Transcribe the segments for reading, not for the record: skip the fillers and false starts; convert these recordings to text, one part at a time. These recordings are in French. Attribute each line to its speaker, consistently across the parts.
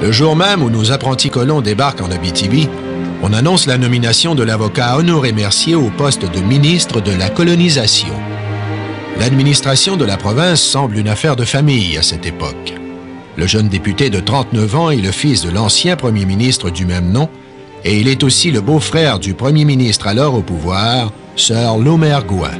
Speaker 1: Le jour même où nos apprentis colons débarquent en Abitibi, on annonce la nomination de l'avocat Honoré Mercier au poste de ministre de la colonisation. L'administration de la province semble une affaire de famille à cette époque. Le jeune député de 39 ans est le fils de l'ancien premier ministre du même nom, et il est aussi le beau-frère du premier ministre alors au pouvoir, Sir Lomer Gouin.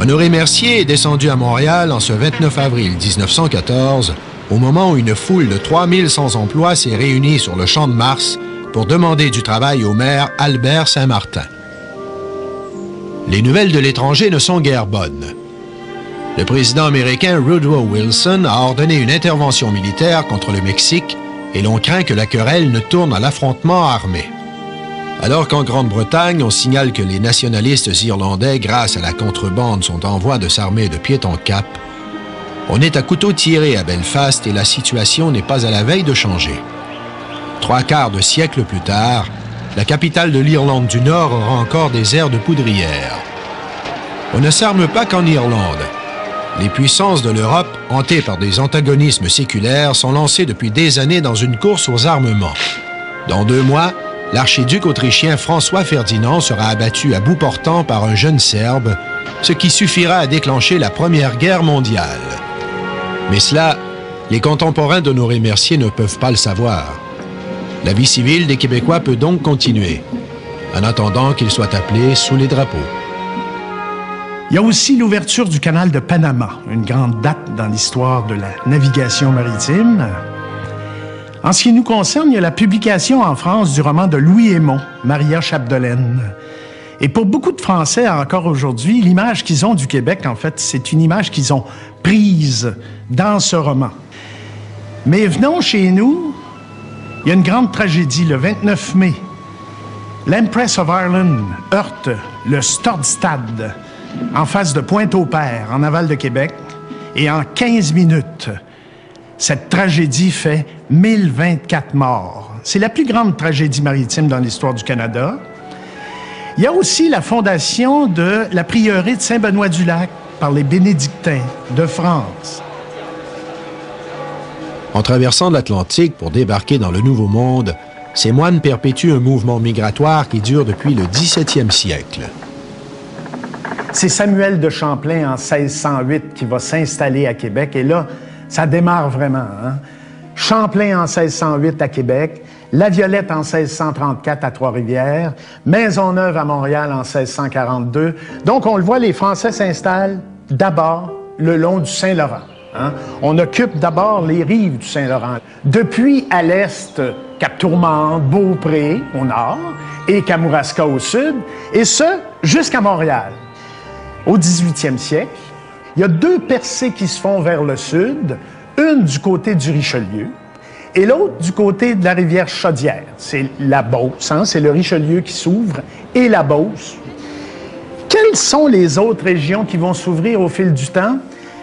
Speaker 1: Honoré Mercier est descendu à Montréal en ce 29 avril 1914, au moment où une foule de 3100 emplois s'est réunie sur le Champ de Mars pour demander du travail au maire Albert Saint-Martin. Les nouvelles de l'étranger ne sont guère bonnes. Le président américain Woodrow Wilson a ordonné une intervention militaire contre le Mexique et l'on craint que la querelle ne tourne à l'affrontement armé. Alors qu'en Grande-Bretagne, on signale que les nationalistes irlandais, grâce à la contrebande, sont en voie de s'armer de pied en cap, on est à couteau tiré à Belfast et la situation n'est pas à la veille de changer. 3/4 de siècle plus tard, la capitale de l'Irlande du Nord aura encore des airs de poudrière. On ne s'arme pas qu'en Irlande. Les puissances de l'Europe, hantées par des antagonismes séculaires, sont lancées depuis des années dans une course aux armements. Dans 2 mois, l'archiduc autrichien François Ferdinand sera abattu à bout portant par un jeune Serbe, ce qui suffira à déclencher la Première Guerre mondiale. Mais cela, les contemporains d'Honoré Mercier ne peuvent pas le savoir. La vie civile des Québécois peut donc continuer, en attendant qu'ils soient appelés sous les drapeaux.
Speaker 2: Il y a aussi l'ouverture du canal de Panama, une grande date dans l'histoire de la navigation maritime. En ce qui nous concerne, il y a la publication en France du roman de Louis Hémon, Maria Chapdelaine. Et pour beaucoup de Français, encore aujourd'hui, l'image qu'ils ont du Québec, en fait, c'est une image qu'ils ont prise dans ce roman. Mais venons chez nous, il y a une grande tragédie le 29 mai. L'Empress of Ireland heurte le Stordstad en face de Pointe-au-Père, en aval de Québec, et en 15 minutes, cette tragédie fait 1024 morts. C'est la plus grande tragédie maritime dans l'histoire du Canada. Il y a aussi la fondation de la prieuré de Saint-Benoît-du-Lac par les bénédictins de France.
Speaker 1: En traversant l'Atlantique pour débarquer dans le Nouveau Monde, ces moines perpétuent un mouvement migratoire qui dure depuis le 17e siècle.
Speaker 2: C'est Samuel de Champlain en 1608 qui va s'installer à Québec. Et là, ça démarre vraiment. Hein? Champlain en 1608 à Québec, La Violette en 1634 à Trois-Rivières, Maisonneuve à Montréal en 1642. Donc, on le voit, les Français s'installent d'abord le long du Saint-Laurent. Hein? On occupe d'abord les rives du Saint-Laurent. Depuis, à l'est, Cap-Tourmente, Beaupré au nord et Kamouraska au sud, et ce, jusqu'à Montréal. Au 18e siècle, il y a 2 percées qui se font vers le sud, une du côté du Richelieu et l'autre du côté de la rivière Chaudière. C'est la Beauce, hein? C'est le Richelieu qui s'ouvre et la Beauce. Quelles sont les autres régions qui vont s'ouvrir au fil du temps?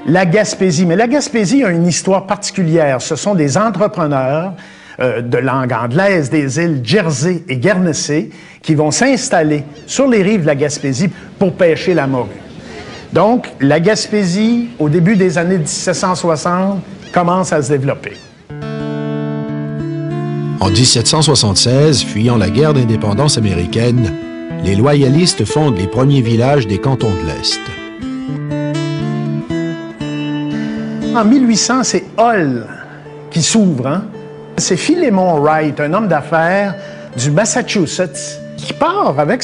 Speaker 2: La Gaspésie. Mais la Gaspésie a une histoire particulière. Ce sont des entrepreneurs de langue anglaise des îles Jersey et Guernesey qui vont s'installer sur les rives de la Gaspésie pour pêcher la morue. Donc, la Gaspésie, au début des années 1760, commence à se développer.
Speaker 1: En 1776, fuyant la guerre d'indépendance américaine, les loyalistes fondent les premiers villages des cantons de l'Est.
Speaker 2: En 1800, c'est Hull qui s'ouvre. Hein? C'est Philémon Wright, un homme d'affaires du Massachusetts, qui part avec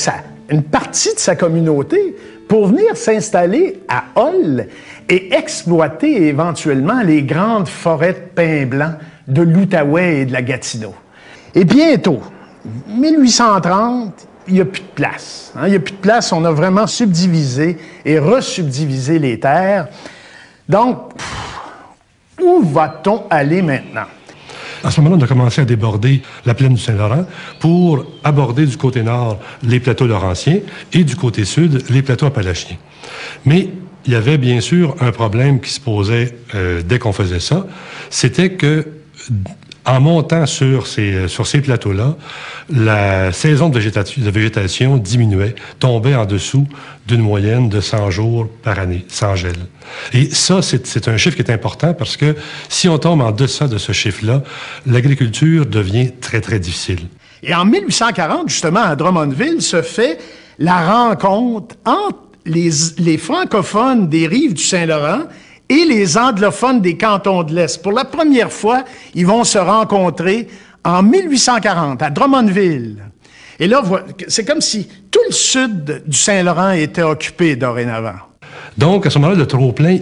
Speaker 2: une partie de sa communauté pour venir s'installer à Hull et exploiter éventuellement les grandes forêts de pins blancs de l'Outaouais et de la Gatineau. Et bientôt, 1830, il n'y a plus de place. Hein? Il n'y a plus de place, on a vraiment subdivisé et resubdivisé les terres. Donc, où va-t-on aller maintenant?
Speaker 3: À ce moment-là, on a commencé à déborder la plaine du Saint-Laurent pour aborder du côté nord les plateaux laurentiens et du côté sud les plateaux appalachiens. Mais il y avait bien sûr un problème qui se posait dès qu'on faisait ça, c'était que En montant sur ces plateaux-là, la saison de végétation diminuait, tombait en dessous d'une moyenne de 100 jours par année, sans gel. Et ça, c'est un chiffre qui est important parce que si on tombe en deçà de ce chiffre-là, l'agriculture devient très, très difficile.
Speaker 2: Et en 1840, justement, à Drummondville, se fait la rencontre entre les francophones des rives du Saint-Laurent et les anglophones des cantons de l'Est. Pour la première fois, ils vont se rencontrer en 1840 à Drummondville. Et là, c'est comme si tout le sud du Saint-Laurent était occupé dorénavant.
Speaker 3: Donc, à ce moment-là, le trop-plein,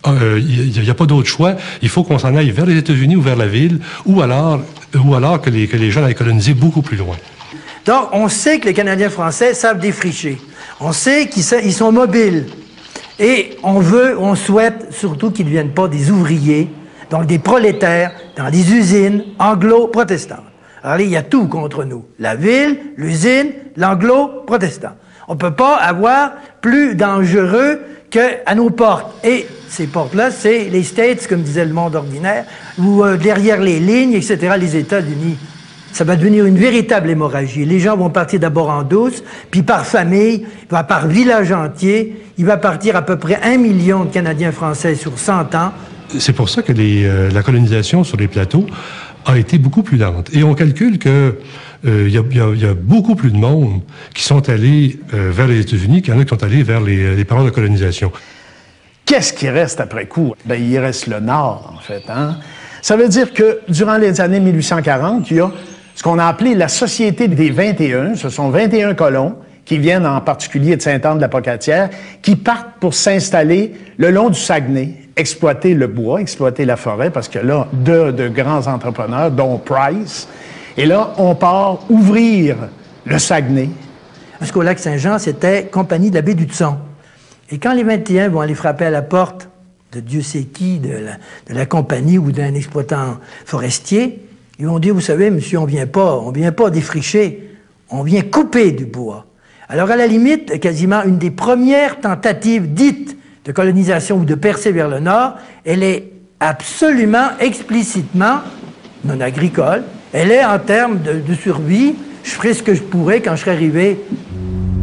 Speaker 3: il n'y a pas d'autre choix. Il faut qu'on s'en aille vers les États-Unis ou vers la ville, ou alors que les gens aillent coloniser beaucoup plus loin.
Speaker 4: Donc, on sait que les Canadiens français savent défricher. On sait qu'ils sont mobiles. Et on souhaite surtout qu'ils ne deviennent pas des ouvriers, donc des prolétaires, dans des usines anglo-protestantes. Alors là, il y a tout contre nous. La ville, l'usine, l'anglo-protestant. On ne peut pas avoir plus dangereux qu'à nos portes. Et ces portes-là, c'est les States, comme disait le monde ordinaire, ou derrière les lignes, etc., les États-Unis. Ça va devenir une véritable hémorragie. Les gens vont partir d'abord en douce, puis par famille, par village entier. Il va partir à peu près 1 million de Canadiens français sur 100 ans.
Speaker 3: C'est pour ça que la colonisation sur les plateaux a été beaucoup plus lente. Et on calcule que il y a beaucoup plus de monde qui sont allés vers les États-Unis qu'il y en a qui sont allés vers les paroles de colonisation.
Speaker 2: Qu'est-ce qui reste après coup? Ben, il reste le Nord, en fait. Hein? Ça veut dire que durant les années 1840, il y a ce qu'on a appelé la Société des 21. Ce sont 21 colons qui viennent en particulier de Sainte-Anne-de-la-Pocatière, qui partent pour s'installer le long du Saguenay, exploiter le bois, exploiter la forêt, parce que là, de grands entrepreneurs, dont Price. Et là, on part ouvrir le Saguenay.
Speaker 4: Jusqu'au lac Saint-Jean, c'était compagnie de la baie du Tson. Et quand les 21 vont aller frapper à la porte de Dieu sait qui, de la compagnie ou d'un exploitant forestier, ils vont dire, vous savez, monsieur, on vient pas défricher, on vient couper du bois. Alors, à la limite, quasiment une des premières tentatives dites de colonisation ou de percée vers le nord, elle est absolument, explicitement non agricole. Elle est en termes de survie. Je ferai ce que je pourrais quand je serai arrivé.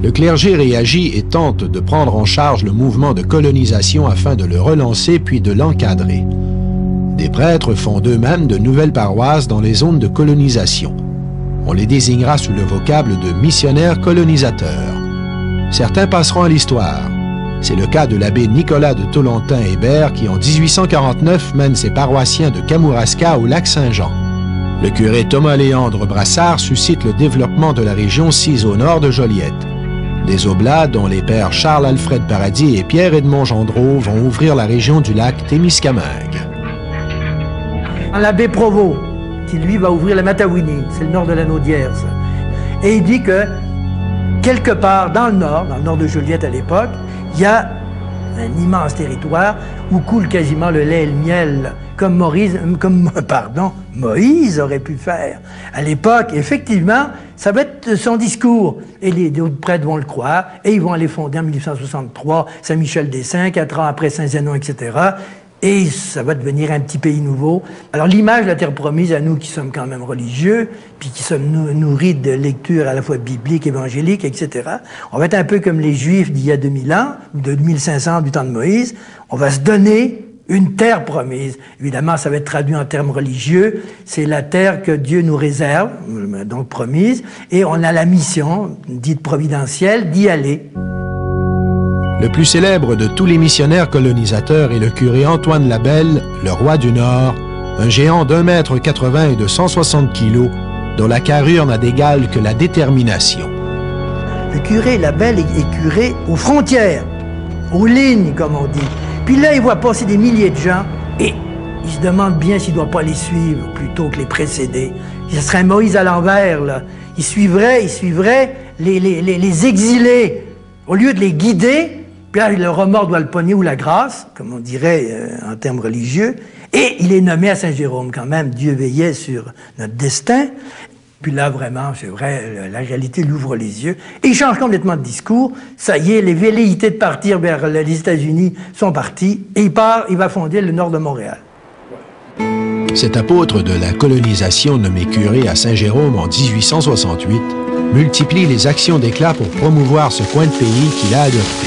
Speaker 1: Le clergé réagit et tente de prendre en charge le mouvement de colonisation afin de le relancer puis de l'encadrer. Des prêtres font d'eux-mêmes de nouvelles paroisses dans les zones de colonisation. On les désignera sous le vocable de missionnaires colonisateurs. Certains passeront à l'histoire. C'est le cas de l'abbé Nicolas de Tolontin-Hébert qui, en 1849, mène ses paroissiens de Kamouraska au lac Saint-Jean. Le curé Thomas-Léandre Brassard suscite le développement de la région sise au nord de Joliette. Des oblats, dont les pères Charles-Alfred Paradis et Pierre-Edmond Gendreau, vont ouvrir la région du lac Témiscamingue.
Speaker 4: L'abbé Provost, qui lui va ouvrir la Matawini, c'est le nord de l'anneau d'Hierse. Et il dit que, quelque part dans le nord de Joliette à l'époque, il y a un immense territoire où coule quasiment le lait et le miel, comme Moïse aurait pu faire. À l'époque, effectivement, ça va être son discours. Et les autres prêtres vont le croire, et ils vont aller fonder en 1863 Saint-Michel-des-Saints, 4 ans après Saint-Zénon, etc., et ça va devenir un petit pays nouveau. Alors l'image de la terre promise, à nous qui sommes quand même religieux, puis qui sommes nourris de lectures à la fois bibliques, évangéliques, etc., on va être un peu comme les Juifs d'il y a 2000 ans, ou de 2500 du temps de Moïse. On va se donner une terre promise. Évidemment, ça va être traduit en termes religieux. C'est la terre que Dieu nous réserve, donc promise, et on a la mission, dite providentielle, d'y aller.
Speaker 1: Le plus célèbre de tous les missionnaires colonisateurs est le curé Antoine Labelle, le roi du Nord, un géant d'1,80 m et de 160 kg, dont la carrure n'a d'égal que la détermination.
Speaker 4: Le curé Labelle est curé aux frontières, aux lignes, comme on dit. Puis là, il voit passer des milliers de gens et il se demande bien s'il ne doit pas les suivre plutôt que les précéder. Ce serait un Moïse à l'envers, là. Il suivrait les exilés au lieu de les guider. Puis là, le remords doit le pogner ou la grâce, comme on dirait en termes religieux. Et il est nommé à Saint-Jérôme quand même. Dieu veillait sur notre destin. Puis là, vraiment, c'est vrai, la réalité lui ouvre les yeux. Et il change complètement de discours. Ça y est, les velléités de partir vers les États-Unis sont parties. Et il va fonder le nord de Montréal.
Speaker 1: Cet apôtre de la colonisation nommé curé à Saint-Jérôme en 1868 multiplie les actions d'éclat pour promouvoir ce coin de pays qu'il a adopté.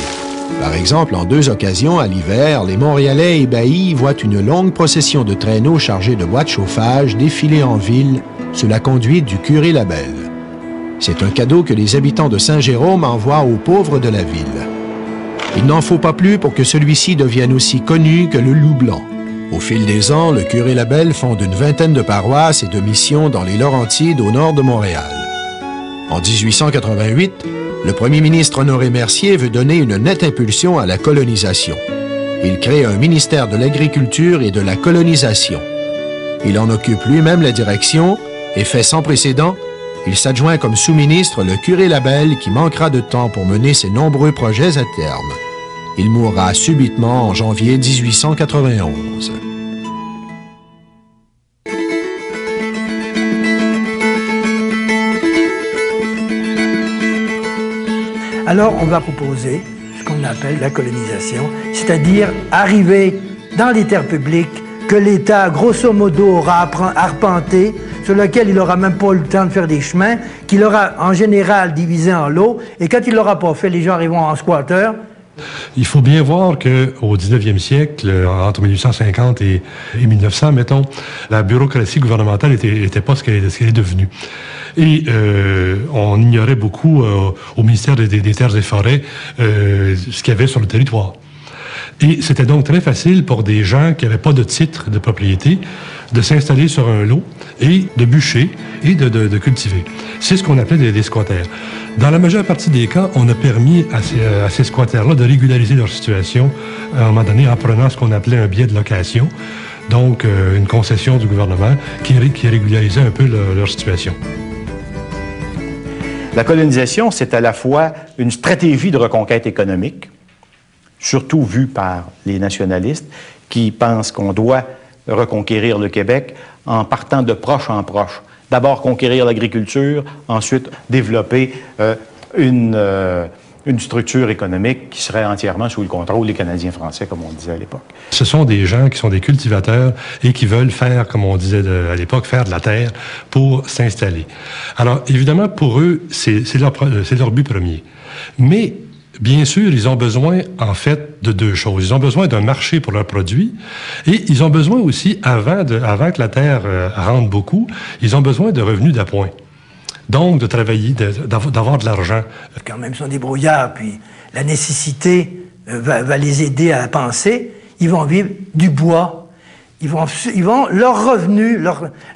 Speaker 1: Par exemple, en 2 occasions, à l'hiver, les Montréalais ébahis voient une longue procession de traîneaux chargés de bois de chauffage défiler en ville sous la conduite du curé Labelle. C'est un cadeau que les habitants de Saint-Jérôme envoient aux pauvres de la ville. Il n'en faut pas plus pour que celui-ci devienne aussi connu que le loup blanc. Au fil des ans, le curé Labelle fonde une vingtaine de paroisses et de missions dans les Laurentides au nord de Montréal. En 1888, le premier ministre Honoré Mercier veut donner une nette impulsion à la colonisation. Il crée un ministère de l'Agriculture et de la colonisation. Il en occupe lui-même la direction et fait sans précédent, il s'adjoint comme sous-ministre le curé Labelle qui manquera de temps pour mener ses nombreux projets à terme. Il mourra subitement en janvier 1891.
Speaker 4: Alors, on va proposer ce qu'on appelle la colonisation, c'est-à-dire arriver dans les terres publiques que l'État, grosso modo, aura arpenté, sur lequel il n'aura même pas eu le temps de faire des chemins, qu'il aura en général divisé en lots, et quand il ne l'aura pas fait, les gens arriveront en squatter.
Speaker 3: Il faut bien voir qu'au 19e siècle, entre 1850 et 1900, mettons, la bureaucratie gouvernementale était pas ce qu'elle est devenue. Et on ignorait beaucoup au ministère des Terres et Forêts ce qu'il y avait sur le territoire. Et c'était donc très facile pour des gens qui n'avaient pas de titre de propriété de s'installer sur un lot et de bûcher et de cultiver. C'est ce qu'on appelait des squatters. Dans la majeure partie des cas, on a permis à ces squatters-là de régulariser leur situation à un moment donné en prenant ce qu'on appelait un billet de location, donc une concession du gouvernement qui régularisait un peu leur situation.
Speaker 5: La colonisation, c'est à la fois une stratégie de reconquête économique, surtout vue par les nationalistes, qui pensent qu'on doit reconquérir le Québec en partant de proche en proche. D'abord conquérir l'agriculture, ensuite développer une structure économique qui serait entièrement sous le contrôle des Canadiens français, comme on disait à l'époque.
Speaker 3: Ce sont des gens qui sont des cultivateurs et qui veulent faire, comme on disait à l'époque, faire de la terre pour s'installer. Alors, évidemment, pour eux, c'est leur but premier. Mais bien sûr, ils ont besoin, en fait, de 2 choses. Ils ont besoin d'un marché pour leurs produits et ils ont besoin aussi, avant que la terre rende beaucoup, ils ont besoin de revenus d'appoint. Donc, de travailler, d'avoir de l'argent.
Speaker 4: Quand même, ils sont débrouillards, puis la nécessité va les aider à penser. Ils vont vivre du bois. Ils vont leur revenu,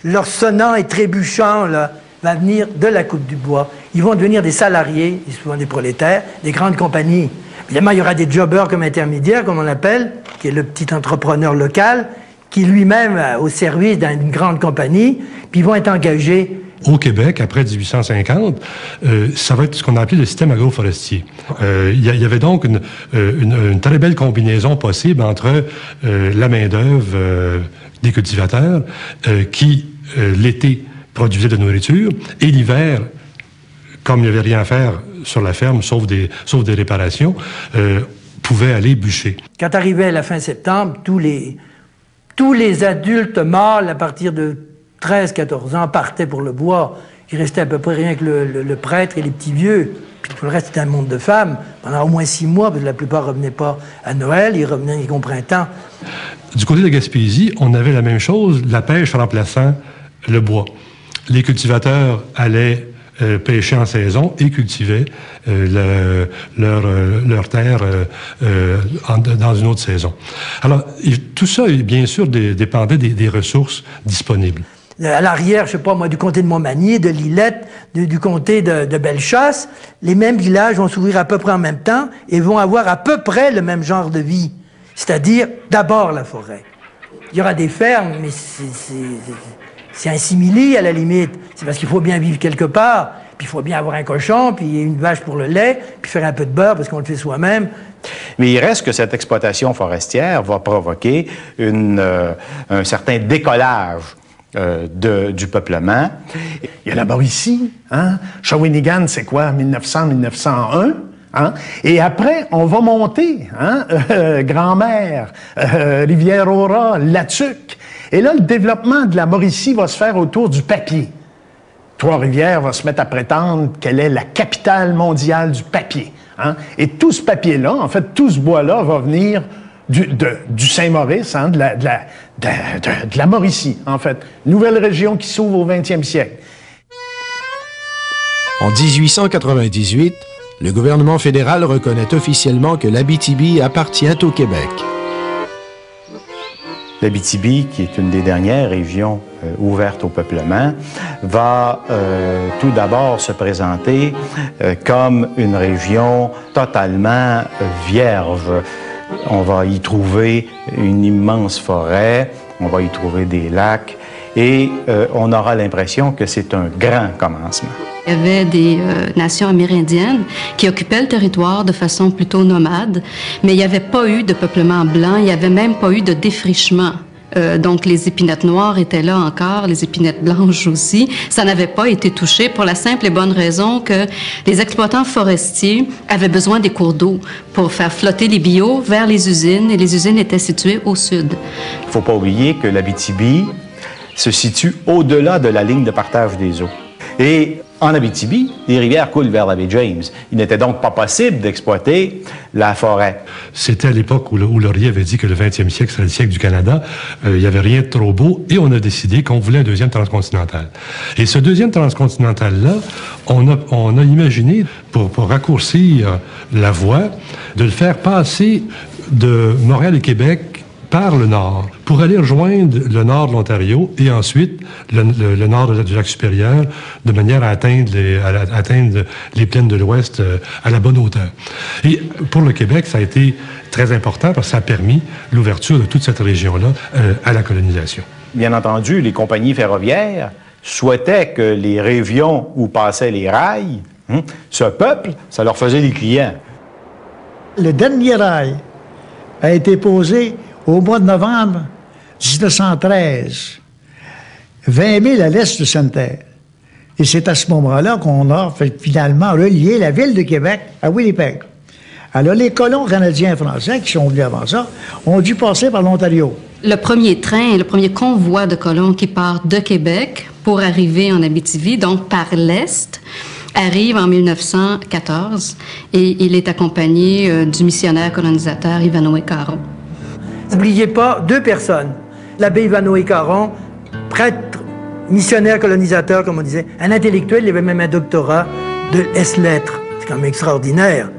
Speaker 4: leur sonnant et trébuchant, là, va venir de la coupe du bois. Ils vont devenir des salariés, souvent des prolétaires, des grandes compagnies. Évidemment, il y aura des jobbers comme intermédiaires, comme on appelle, qui est le petit entrepreneur local, qui lui-même au service d'une grande compagnie, puis ils vont être engagés.
Speaker 3: Au Québec, après 1850, ça va être ce qu'on a appelé le système agroforestier. Il y avait donc une très belle combinaison possible entre la main-d'œuvre des cultivateurs qui, l'été, produisaient de la nourriture, et l'hiver, comme il n'y avait rien à faire sur la ferme, sauf des réparations, pouvaient aller bûcher.
Speaker 4: Quand arrivait la fin septembre, tous les adultes mâles, à partir de 13-14 ans, partaient pour le bois. Il restait à peu près rien que le prêtre et les petits vieux. Puis tout le reste, c'était un monde de femmes. Pendant au moins 6 mois, parce que la plupart ne revenaient pas à Noël, ils revenaient au printemps.
Speaker 3: Du côté de la Gaspésie, on avait la même chose, la pêche remplaçant le bois. Les cultivateurs allaient pêchaient en saison et cultivaient leur terre dans une autre saison. Alors, tout ça, bien sûr, dépendait des ressources disponibles.
Speaker 4: À l'arrière, je sais pas moi, du comté de Montmagny, de Lillette, du comté de Bellechasse, les mêmes villages vont s'ouvrir à peu près en même temps et vont avoir à peu près le même genre de vie. C'est-à-dire, d'abord la forêt. Il y aura des fermes, mais c'est un simili à la limite. C'est parce qu'il faut bien vivre quelque part, puis il faut bien avoir un cochon, puis une vache pour le lait, puis faire un peu de beurre parce qu'on le fait soi-même.
Speaker 5: Mais il reste que cette exploitation forestière va provoquer un certain décollage du peuplement.
Speaker 2: Il y a la Mauricie, hein? Shawinigan, c'est quoi, 1900-1901? Hein? Et après, on va monter, hein? Grand-Mère, Rivière-au-Rat, Latuc. Et là, le développement de la Mauricie va se faire autour du papier. Trois-Rivières va se mettre à prétendre qu'elle est la capitale mondiale du papier. Hein? Et tout ce papier-là, en fait, tout ce bois-là va venir du Saint-Maurice, hein, de la Mauricie, en fait. Nouvelle région qui s'ouvre au 20e siècle.
Speaker 1: En 1898, le gouvernement fédéral reconnaît officiellement que l'Abitibi appartient au Québec.
Speaker 5: L'Abitibi, qui est une des dernières régions ouvertes au peuplement, va tout d'abord se présenter comme une région totalement vierge. On va y trouver une immense forêt, on va y trouver des lacs, et on aura l'impression que c'est un grand commencement.
Speaker 6: Il y avait des nations amérindiennes qui occupaient le territoire de façon plutôt nomade, mais il n'y avait pas eu de peuplement blanc, il n'y avait même pas eu de défrichement. Donc, les épinettes noires étaient là encore, les épinettes blanches aussi. Ça n'avait pas été touché pour la simple et bonne raison que les exploitants forestiers avaient besoin des cours d'eau pour faire flotter les bio vers les usines, et les usines étaient situées au sud.
Speaker 5: Il ne faut pas oublier que l'Abitibi se situe au-delà de la ligne de partage des eaux. Et en Abitibi, les rivières coulent vers la baie James. Il n'était donc pas possible d'exploiter la forêt.
Speaker 3: C'était à l'époque où Laurier avait dit que le 20e siècle serait le siècle du Canada. Il n'y avait rien de trop beau et on a décidé qu'on voulait un deuxième transcontinental. Et ce deuxième transcontinental-là, on a imaginé, pour raccourcir la voie, de le faire passer de Montréal et Québec par le nord, pour aller rejoindre le nord de l'Ontario et ensuite le nord du Lac-Supérieur, de manière à atteindre les plaines de l'Ouest à la bonne hauteur. Et pour le Québec, ça a été très important parce que ça a permis l'ouverture de toute cette région-là à la colonisation.
Speaker 5: Bien entendu, les compagnies ferroviaires souhaitaient que les régions où passaient les rails, ce peuple, ça leur faisait des clients.
Speaker 7: Le dernier rail a été posé au mois de novembre 1913, 20 000 à l'est de Sainte-Terre. Et c'est à ce moment-là qu'on a finalement relié la ville de Québec à Winnipeg. Alors, les colons canadiens et français qui sont venus avant ça ont dû passer par l'Ontario.
Speaker 6: Le premier train, le premier convoi de colons qui part de Québec pour arriver en Abitibi, donc par l'est, arrive en 1914 et il est accompagné du missionnaire colonisateur Ivanhoe Caron.
Speaker 4: N'oubliez pas deux personnes. L'abbé Ivanhoe Caron, prêtre, missionnaire colonisateur, comme on disait, un intellectuel, il avait même un doctorat de S-lettres. C'est quand même extraordinaire.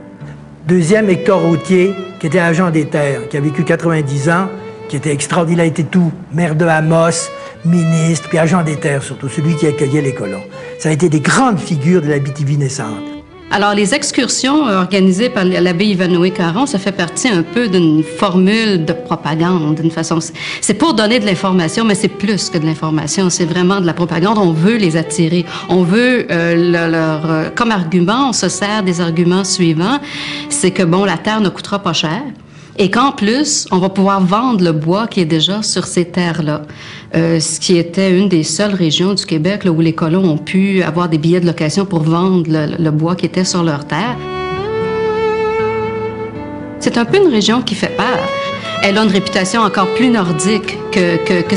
Speaker 4: Deuxième, Hector Authier, qui était agent des terres, qui a vécu 90 ans, qui était extraordinaire, il a été tout, maire de Amos, ministre, puis agent des terres surtout, celui qui accueillait les colons. Ça a été des grandes figures de l'Abitibi naissante.
Speaker 6: Alors, les excursions organisées par l'abbé Ivanhoe Caron, ça fait partie un peu d'une formule de propagande, d'une façon. C'est pour donner de l'information, mais c'est plus que de l'information. C'est vraiment de la propagande. On veut les attirer. On veut comme argument, on se sert des arguments suivants. C'est que, bon, la terre ne coûtera pas cher. Et qu'en plus, on va pouvoir vendre le bois qui est déjà sur ces terres-là. Ce qui était une des seules régions du Québec là, où les colons ont pu avoir des billets de location pour vendre le bois qui était sur leur terre. C'est un peu une région qui fait peur. Elle a une réputation encore plus nordique que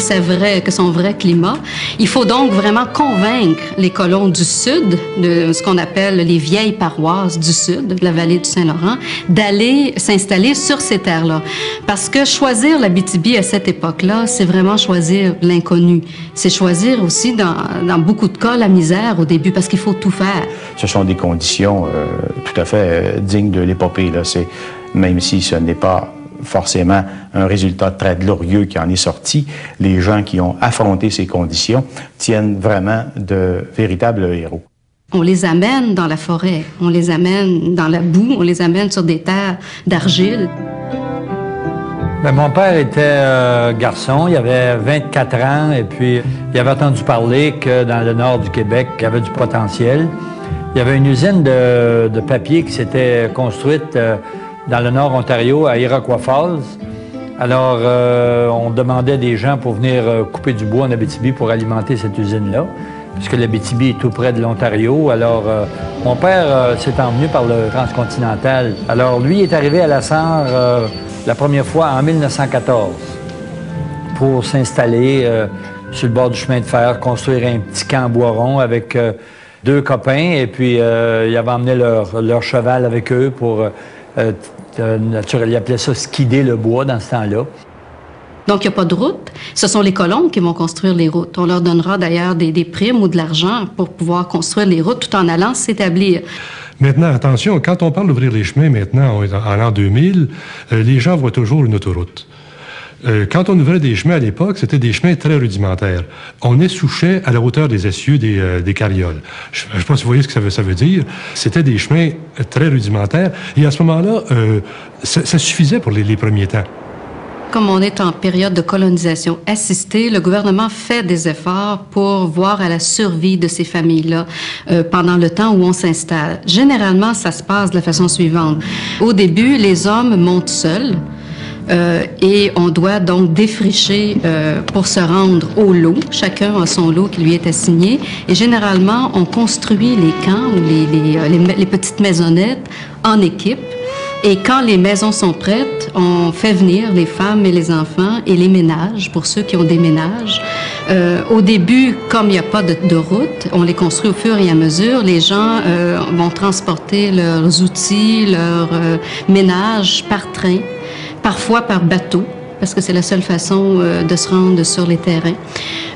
Speaker 6: son vrai climat. Il faut donc vraiment convaincre les colons du sud, de ce qu'on appelle les vieilles paroisses du sud, de la vallée du Saint-Laurent, d'aller s'installer sur ces terres-là. Parce que choisir l'Abitibi à cette époque-là, c'est vraiment choisir l'inconnu. C'est choisir aussi, dans beaucoup de cas, la misère au début, parce qu'il faut tout faire.
Speaker 5: Ce sont des conditions tout à fait dignes de l'épopée, là. Même si ce n'est pas forcément un résultat très glorieux qui en est sorti, les gens qui ont affronté ces conditions tiennent vraiment de véritables héros.
Speaker 6: On les amène dans la forêt, on les amène dans la boue, on les amène sur des terres d'argile.
Speaker 8: Bien, mon père était garçon, il avait 24 ans, et puis il avait entendu parler que dans le nord du Québec, il y avait du potentiel. Il y avait une usine de papier qui s'était construite dans le nord Ontario, à Iroquois Falls. Alors, on demandait des gens pour venir couper du bois en Abitibi pour alimenter cette usine-là, puisque l'Abitibi est tout près de l'Ontario. Alors, mon père s'est emmené par le transcontinental. Alors, lui est arrivé à la Sarre la première fois en 1914. pour s'installer sur le bord du chemin de fer, construire un petit camp bois rond avec 2 copains. Et puis, ils avaient emmené leur cheval avec eux pour, naturellement, ils appelaient ça skider le bois dans ce temps-là.
Speaker 6: Donc, il n'y a pas de route. Ce sont les colons qui vont construire les routes. On leur donnera d'ailleurs des primes ou de l'argent pour pouvoir construire les routes tout en allant s'établir.
Speaker 3: Maintenant, attention, quand on parle d'ouvrir les chemins maintenant, en l'an 2000, les gens voient toujours une autoroute. Quand on ouvrait des chemins à l'époque, c'était des chemins très rudimentaires. On essouchait à la hauteur des essieux des carrioles. Je ne sais pas si vous voyez ce que ça veut dire. C'était des chemins très rudimentaires. Et à ce moment-là, ça suffisait pour les premiers temps.
Speaker 6: Comme on est en période de colonisation assistée, le gouvernement fait des efforts pour voir à la survie de ces familles-là pendant le temps où on s'installe. Généralement, ça se passe de la façon suivante. Au début, les hommes montent seuls. Et on doit donc défricher pour se rendre au lot. Chacun a son lot qui lui est assigné. Et généralement, on construit les camps ou les petites maisonnettes en équipe. Et quand les maisons sont prêtes, on fait venir les femmes et les enfants et les ménages, pour ceux qui ont des ménages. Au début, comme il n'y a pas de route, on les construit au fur et à mesure. Les gens vont transporter leurs outils, leurs ménages par train, parfois par bateau, parce que c'est la seule façon de se rendre sur les terrains.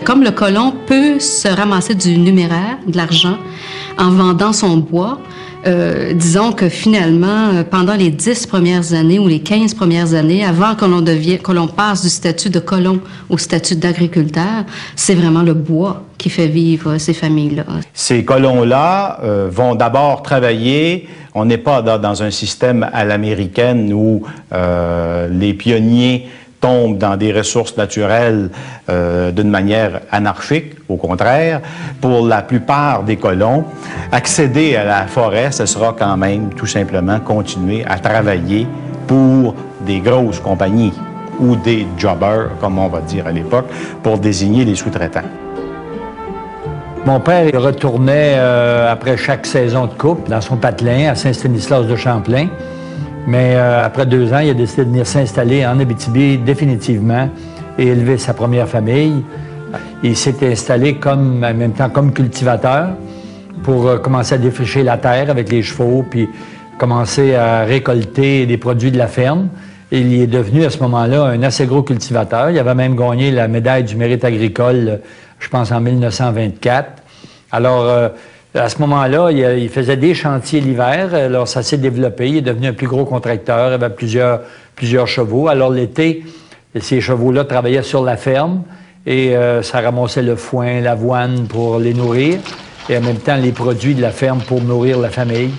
Speaker 6: Comme le colon peut se ramasser du numéraire, de l'argent, en vendant son bois, disons que finalement, pendant les 10 premières années ou les 15 premières années, avant que l'on passe du statut de colon au statut d'agriculteur, c'est vraiment le bois qui fait vivre ces familles-là.
Speaker 5: Ces colons-là vont d'abord travailler. On n'est pas dans un système à l'américaine où les pionniers tombent dans des ressources naturelles d'une manière anarchique. Au contraire, pour la plupart des colons, accéder à la forêt, ce sera quand même tout simplement continuer à travailler pour des grosses compagnies ou des jobbers, comme on va dire à l'époque, pour désigner les sous-traitants.
Speaker 8: Mon père il retournait après chaque saison de coupe dans son patelin à Saint-Stanislas de Champlain. Mais après 2 ans, il a décidé de venir s'installer en Abitibi définitivement et élever sa première famille. Il s'est installé en même temps comme cultivateur pour commencer à défricher la terre avec les chevaux, puis commencer à récolter des produits de la ferme. Et il est devenu à ce moment-là un assez gros cultivateur. Il avait même gagné la médaille du mérite agricole, je pense, en 1924. Alors, à ce moment-là, il faisait des chantiers l'hiver. Alors, ça s'est développé. Il est devenu un plus gros contracteur. Il avait plusieurs chevaux. Alors, l'été, ces chevaux-là travaillaient sur la ferme et ça ramassait le foin, l'avoine pour les nourrir et en même temps les produits de la ferme pour nourrir la famille.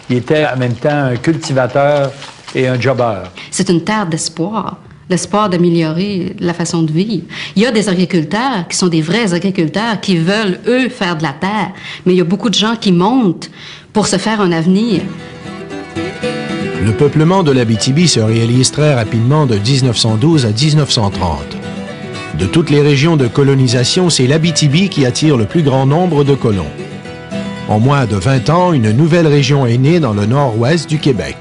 Speaker 8: Il était en même temps un cultivateur et un jobber. C'est une terre d'espoir.
Speaker 6: L'espoir d'améliorer la façon de vivre. Il y a des agriculteurs qui sont des vrais agriculteurs qui veulent, eux, faire de la terre. Mais il y a beaucoup de gens qui montent pour se faire un avenir.
Speaker 1: Le peuplement de l'Abitibi se réalise très rapidement de 1912 à 1930. De toutes les régions de colonisation, c'est l'Abitibi qui attire le plus grand nombre de colons. En moins de 20 ans, une nouvelle région est née dans le nord-ouest du Québec.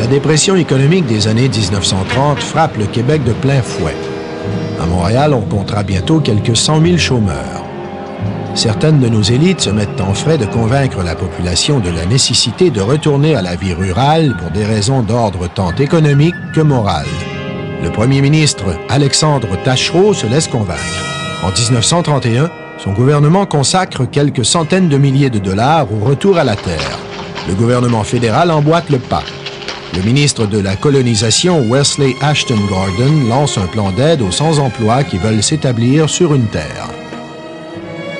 Speaker 1: La dépression économique des années 1930 frappe le Québec de plein fouet. À Montréal, on comptera bientôt quelques 100 000 chômeurs. Certaines de nos élites se mettent en frais de convaincre la population de la nécessité de retourner à la vie rurale pour des raisons d'ordre tant économique que moral. Le premier ministre Alexandre Taschereau se laisse convaincre. En 1931, son gouvernement consacre quelques centaines de milliers de dollars au retour à la terre. Le gouvernement fédéral emboîte le pas. Le ministre de la Colonisation, Wesley Ashton Gordon, lance un plan d'aide aux sans-emploi qui veulent s'établir sur une terre.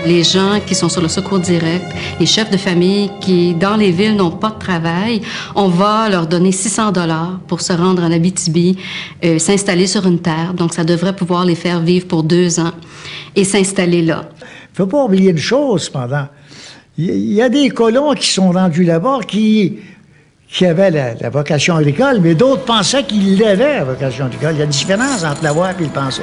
Speaker 6: Les gens qui sont sur le secours direct, les chefs de famille qui, dans les villes, n'ont pas de travail, on va leur donner 600 $ pour se rendre en Abitibi, s'installer sur une terre. Donc, ça devrait pouvoir les faire vivre pour 2 ans et s'installer là.
Speaker 7: Il ne faut pas oublier une chose, cependant. Il y a des colons qui sont rendus là-bas qui avaient la vocation agricole, mais d'autres pensaient qu'ils l'avaient, la vocation agricole. Il y a une différence entre l'avoir et le penser.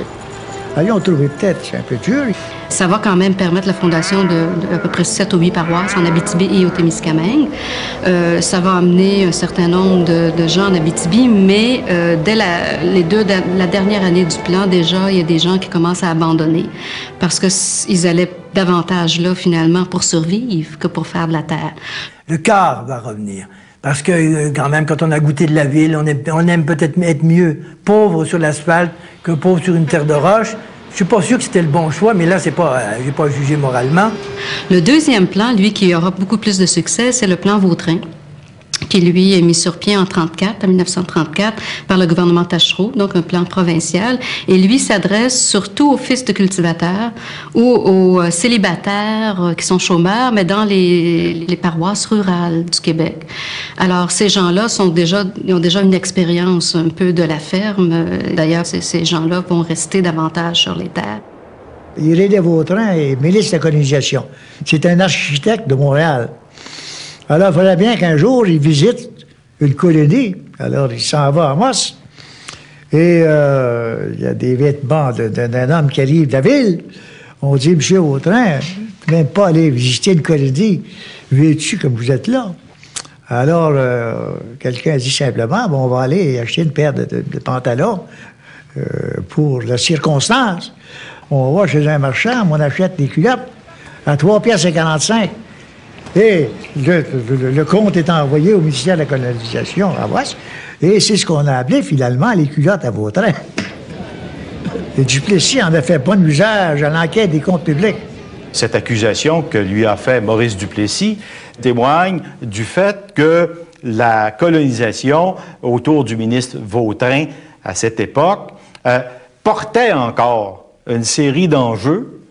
Speaker 7: ils ont trouvé peut-être, c'est un peu dur.
Speaker 6: Ça va quand même permettre la fondation de à peu près 7 ou 8 paroisses en Abitibi et au Témiscamingue. Ça va amener un certain nombre de gens en Abitibi, mais dès la dernière année du plan, déjà, il y a des gens qui commencent à abandonner parce qu'ils allaient davantage là, finalement, pour survivre que pour faire de la terre.
Speaker 4: Le quart va revenir. Parce que, quand même, quand on a goûté de la ville, on aime peut-être être mieux pauvre sur l'asphalte que pauvre sur une terre de roche. Je suis pas sûr que c'était le bon choix, mais là, je vais pas juger moralement.
Speaker 6: Le deuxième plan, lui, qui aura beaucoup plus de succès, c'est le plan Vautrin, qui, lui, est mis sur pied en 1934, par le gouvernement Taschereau, donc un plan provincial. Et lui s'adresse surtout aux fils de cultivateurs ou aux célibataires qui sont chômeurs, mais dans les paroisses rurales du Québec. Alors, ces gens-là ils ont déjà une expérience un peu de la ferme. D'ailleurs, ces gens-là vont rester davantage sur les terres.
Speaker 7: Irénée Vautrin est ministre de la colonisation. C'est un architecte de Montréal. Alors, il fallait bien qu'un jour, il visite une colonie. Alors, il s'en va à Amos. Et il y a des vêtements d'un homme qui arrive de la ville. On dit, Monsieur Vautrin, même pas aller visiter une colonie vêtu comme vous êtes là. Alors, quelqu'un dit simplement, bon, on va aller acheter une paire de pantalons pour la circonstance. On va chez un marchand, on achète des culottes à 3,45 $. Et le compte est envoyé au ministère de la colonisation à Amos, et c'est ce qu'on a appelé finalement les culottes à Vautrin. Et Duplessis en a fait bon usage à l'enquête des comptes publics.
Speaker 5: Cette accusation que lui a fait Maurice Duplessis témoigne du fait que la colonisation autour du ministre Vautrin à cette époque portait encore une série d'enjeux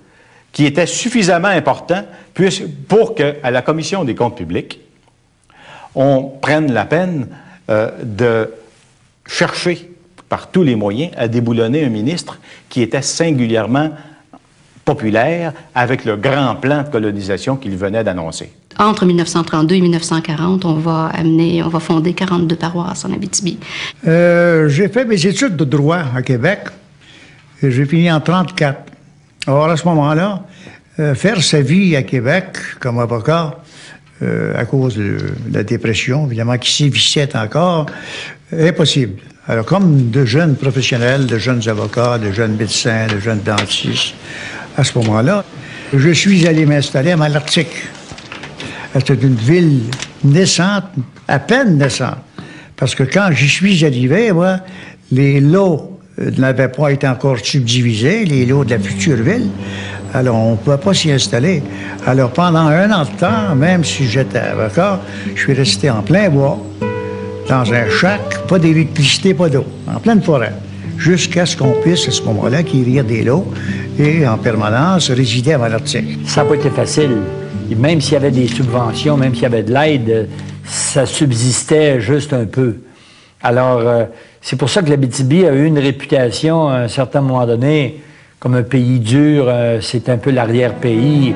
Speaker 5: qui étaient suffisamment importants pour qu'à la Commission des comptes publics, on prenne la peine de chercher par tous les moyens à déboulonner un ministre qui était singulièrement populaire avec le grand plan de colonisation qu'il venait d'annoncer.
Speaker 6: Entre 1932 et 1940, on va fonder 42 paroisses en Abitibi.
Speaker 7: J'ai fait mes études de droit à Québec et j'ai fini en 1934. Alors, à ce moment-là, faire sa vie à Québec comme avocat, à cause de la dépression, évidemment, qui sévissait encore, impossible. Alors, comme de jeunes professionnels, de jeunes avocats, de jeunes médecins, de jeunes dentistes, à ce moment-là, je suis allé m'installer à Malartic. C'était une ville naissante, à peine naissante. Parce que quand j'y suis arrivé, moi, les lots n'avaient pas été encore subdivisés, les lots de la future ville. Alors, on ne pouvait pas s'y installer. Alors, pendant 1 an de temps, même si j'étais avocat, je suis resté en plein bois, dans un shack, pas d'électricité, pas d'eau, en pleine forêt, jusqu'à ce qu'on puisse, à ce moment-là, acquérir des lots et, en permanence, résider à Malartic.
Speaker 8: Ça n'a pas été facile. Et même s'il y avait des subventions, même s'il y avait de l'aide, ça subsistait juste un peu. Alors, c'est pour ça que l'Abitibi a eu une réputation, à un certain moment donné, comme un pays dur. C'est un peu l'arrière-pays.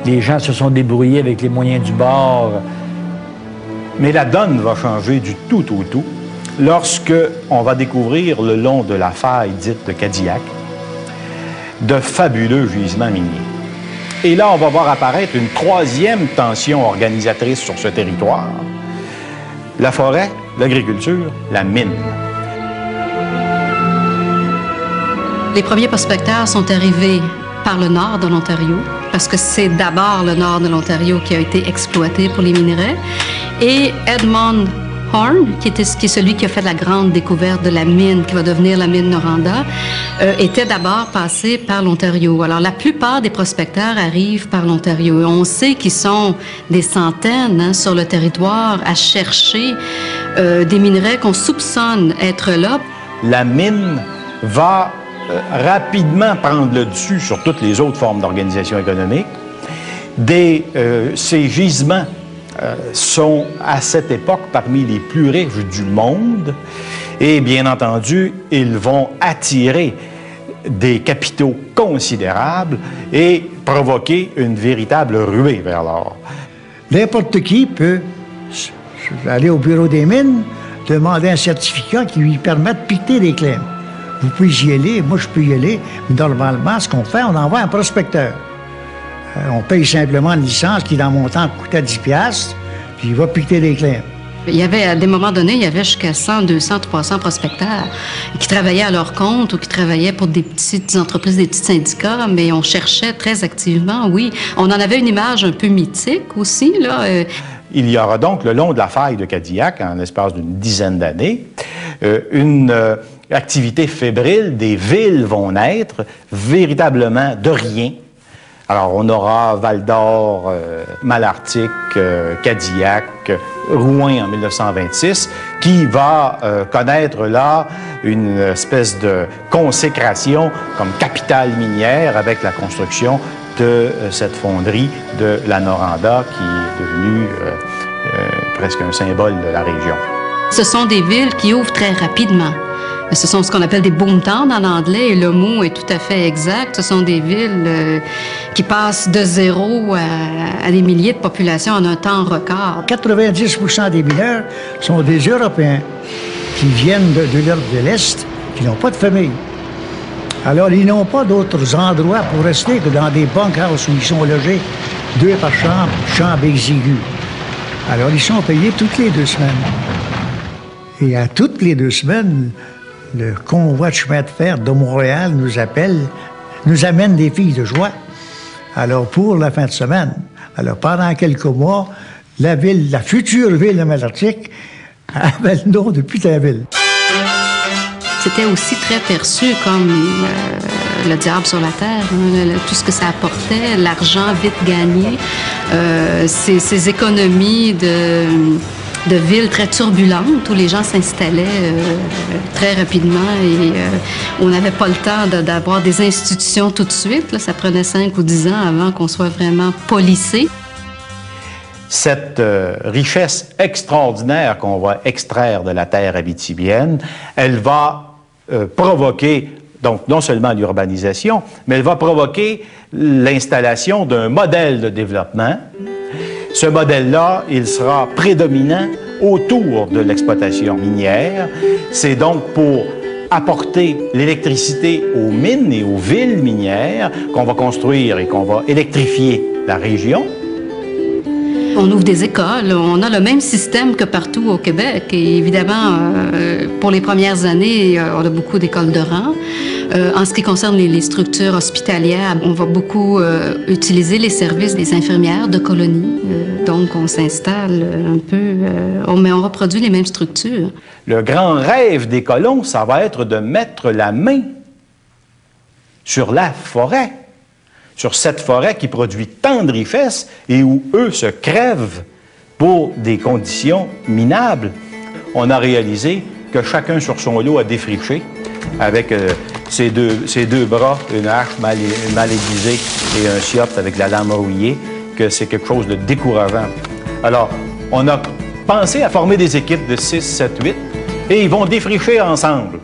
Speaker 8: Les gens se sont débrouillés avec les moyens du bord.
Speaker 5: Mais la donne va changer du tout au tout lorsque on va découvrir le long de la faille dite de Cadillac de fabuleux gisements miniers. Et là, on va voir apparaître une 3e tension organisatrice sur ce territoire. La forêt, l'agriculture, la mine.
Speaker 6: Les premiers prospecteurs sont arrivés par le nord de l'Ontario, parce que c'est d'abord le nord de l'Ontario qui a été exploité pour les minerais. Et Edmond Horne, qui est celui qui a fait la grande découverte de la mine, qui va devenir la mine Noranda, était d'abord passé par l'Ontario. Alors, la plupart des prospecteurs arrivent par l'Ontario. Et on sait qu'ils sont des centaines sur le territoire à chercher des minerais qu'on soupçonne être là.
Speaker 5: La mine va rapidement prendre le dessus sur toutes les autres formes d'organisation économique. Ces gisements sont à cette époque parmi les plus riches du monde et bien entendu, ils vont attirer des capitaux considérables et provoquer une véritable ruée vers l'or.
Speaker 7: N'importe qui peut aller au bureau des mines, demander un certificat qui lui permet de piquer des claims. vous pouvez y aller, moi je peux y aller, mais normalement, ce qu'on fait, on envoie un prospecteur. On paye simplement une licence qui, dans mon temps, coûtait 10$, puis il va piquer les clients.
Speaker 6: Il y avait, à des moments donnés, il y avait jusqu'à 100, 200, 300 prospecteurs qui travaillaient à leur compte ou qui travaillaient pour des petites entreprises, des petits syndicats, mais on cherchait très activement, oui. On en avait une image un peu mythique aussi, là.
Speaker 5: Il y aura donc, le long de la faille de Cadillac, en l'espace d'une dizaine d'années, une activité fébrile. Des villes vont naître véritablement de rien. Alors, on aura Val-d'Or, Malartic, Cadillac, Rouen en 1926, qui va connaître là une espèce de consécration comme capitale minière avec la construction de cette fonderie de la Noranda qui est devenue presque un symbole de la région.
Speaker 6: Ce sont des villes qui ouvrent très rapidement. Ce sont ce qu'on appelle des boom towns en anglais, et le mot est tout à fait exact. Ce sont des villes qui passent de zéro à des milliers de populations en un temps record.
Speaker 7: 90% des mineurs sont des Européens qui viennent de l'Europe de l'Est, qui n'ont pas de famille. Alors, ils n'ont pas d'autres endroits pour rester que dans des bunkhouses où ils sont logés, 2 par chambre exiguë. Alors, ils sont payés toutes les 2 semaines. Et à toutes les 2 semaines, le convoi de chemin de fer de Montréal nous appelle, nous amène des filles de joie. Alors, pour la fin de semaine, alors pendant quelques mois, la future ville de Malartic avait le nom de Putain-Ville.
Speaker 6: C'était aussi très perçu comme le diable sur la terre, hein, tout ce que ça apportait, l'argent vite gagné, ces économies de villes très turbulentes où les gens s'installaient très rapidement et on n'avait pas le temps d'avoir des institutions tout de suite. Là, ça prenait 5 ou 10 ans avant qu'on soit vraiment policé.
Speaker 5: Cette richesse extraordinaire qu'on va extraire de la terre abitibienne, elle va provoquer, donc non seulement l'urbanisation, mais elle va provoquer l'installation d'un modèle de développement. Ce modèle-là, il sera prédominant autour de l'exploitation minière. C'est donc pour apporter l'électricité aux mines et aux villes minières qu'on va construire et qu'on va électrifier la région.
Speaker 6: On ouvre des écoles, on a le même système que partout au Québec. Et évidemment, pour les premières années, on a beaucoup d'écoles de rang. En ce qui concerne les structures hospitalières, on va beaucoup utiliser les services des infirmières de colonies. Donc, on s'installe un peu, mais on reproduit les mêmes structures.
Speaker 5: Le grand rêve des colons, ça va être de mettre la main sur la forêt, sur cette forêt qui produit tant de richesses et où eux se crèvent pour des conditions minables. On a réalisé que chacun sur son lot a défriché avec ses deux bras, une hache mal aiguisée et un siopt avec la lame rouillée, que c'est quelque chose de décourageant. Alors, on a pensé à former des équipes de 6, 7, 8 et ils vont défricher ensemble.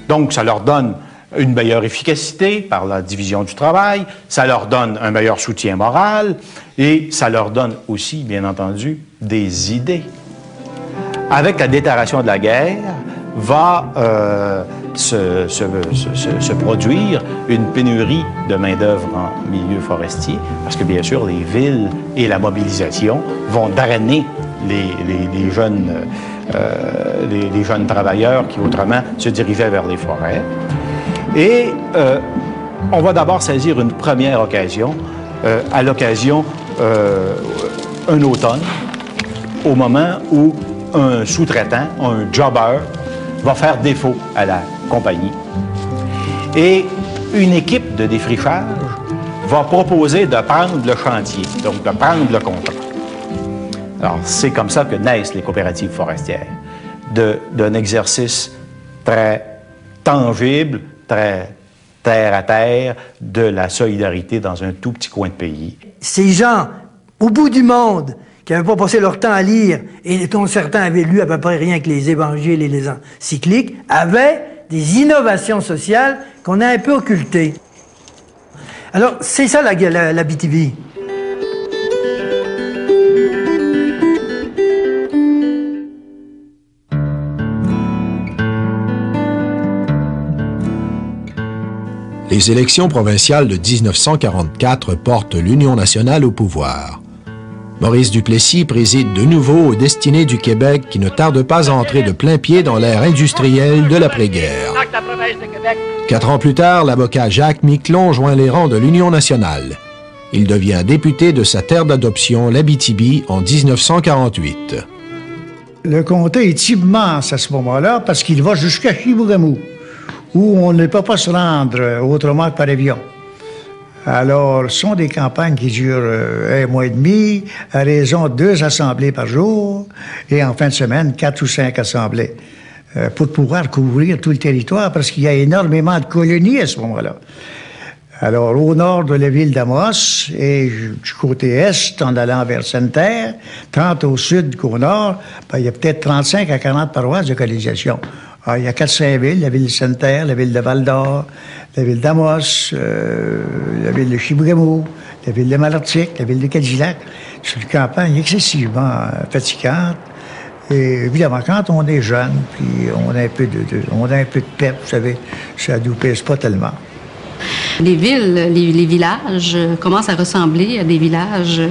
Speaker 5: Donc, ça leur donne une meilleure efficacité par la division du travail, ça leur donne un meilleur soutien moral et ça leur donne aussi, bien entendu, des idées. Avec la déclaration de la guerre, va se produire une pénurie de main-d'œuvre en milieu forestier, parce que, bien sûr, les villes et la mobilisation vont drainer les jeunes travailleurs qui, autrement, se dirigeaient vers les forêts. Et on va d'abord saisir une première occasion, à l'occasion un automne, au moment où un sous-traitant, un jobber, va faire défaut à la compagnie. Et une équipe de défrichage va proposer de prendre le chantier, donc de prendre le contrat. Alors, c'est comme ça que naissent les coopératives forestières, d'un exercice très tangible, très terre à terre, de la solidarité dans un tout petit coin de pays.
Speaker 4: Ces gens, au bout du monde, qui n'avaient pas passé leur temps à lire, et dont certains avaient lu à peu près rien que les évangiles et les encycliques, avaient des innovations sociales qu'on a un peu occultées. Alors, c'est ça la BTV.
Speaker 1: Les élections provinciales de 1944 portent l'Union nationale au pouvoir. Maurice Duplessis préside de nouveau aux destinées du Québec qui ne tarde pas à entrer de plein pied dans l'ère industrielle de l'après-guerre. 4 ans plus tard, l'avocat Jacques Miquelon joint les rangs de l'Union nationale. Il devient député de sa terre d'adoption, l'Abitibi, en 1948.
Speaker 7: Le comté est immense à ce moment-là parce qu'il va jusqu'à Chibougamau, où on ne peut pas se rendre autrement que par avion. Alors, ce sont des campagnes qui durent 1 mois et demi, à raison de 2 assemblées par jour, et en fin de semaine, 4 ou 5 assemblées, pour pouvoir couvrir tout le territoire, parce qu'il y a énormément de colonies à ce moment-là. Alors, au nord de la ville d'Amos, et du côté est, en allant vers Sainte-Terre, tant au sud qu'au nord, ben, il y a peut-être 35 à 40 paroisses de colonisation. Alors, il y a 4-5 villes, la ville de Sainte-Terre, la ville de Val-d'Or, la ville d'Amos, la ville de Chibougamau, la ville de Malartic, la ville de Cadillac. C'est une campagne excessivement fatigante. Et évidemment, quand on est jeune, puis on a un peu de pep, vous savez, ça ne nous pèse pas tellement.
Speaker 6: Les villes, les villages commencent à ressembler à des villages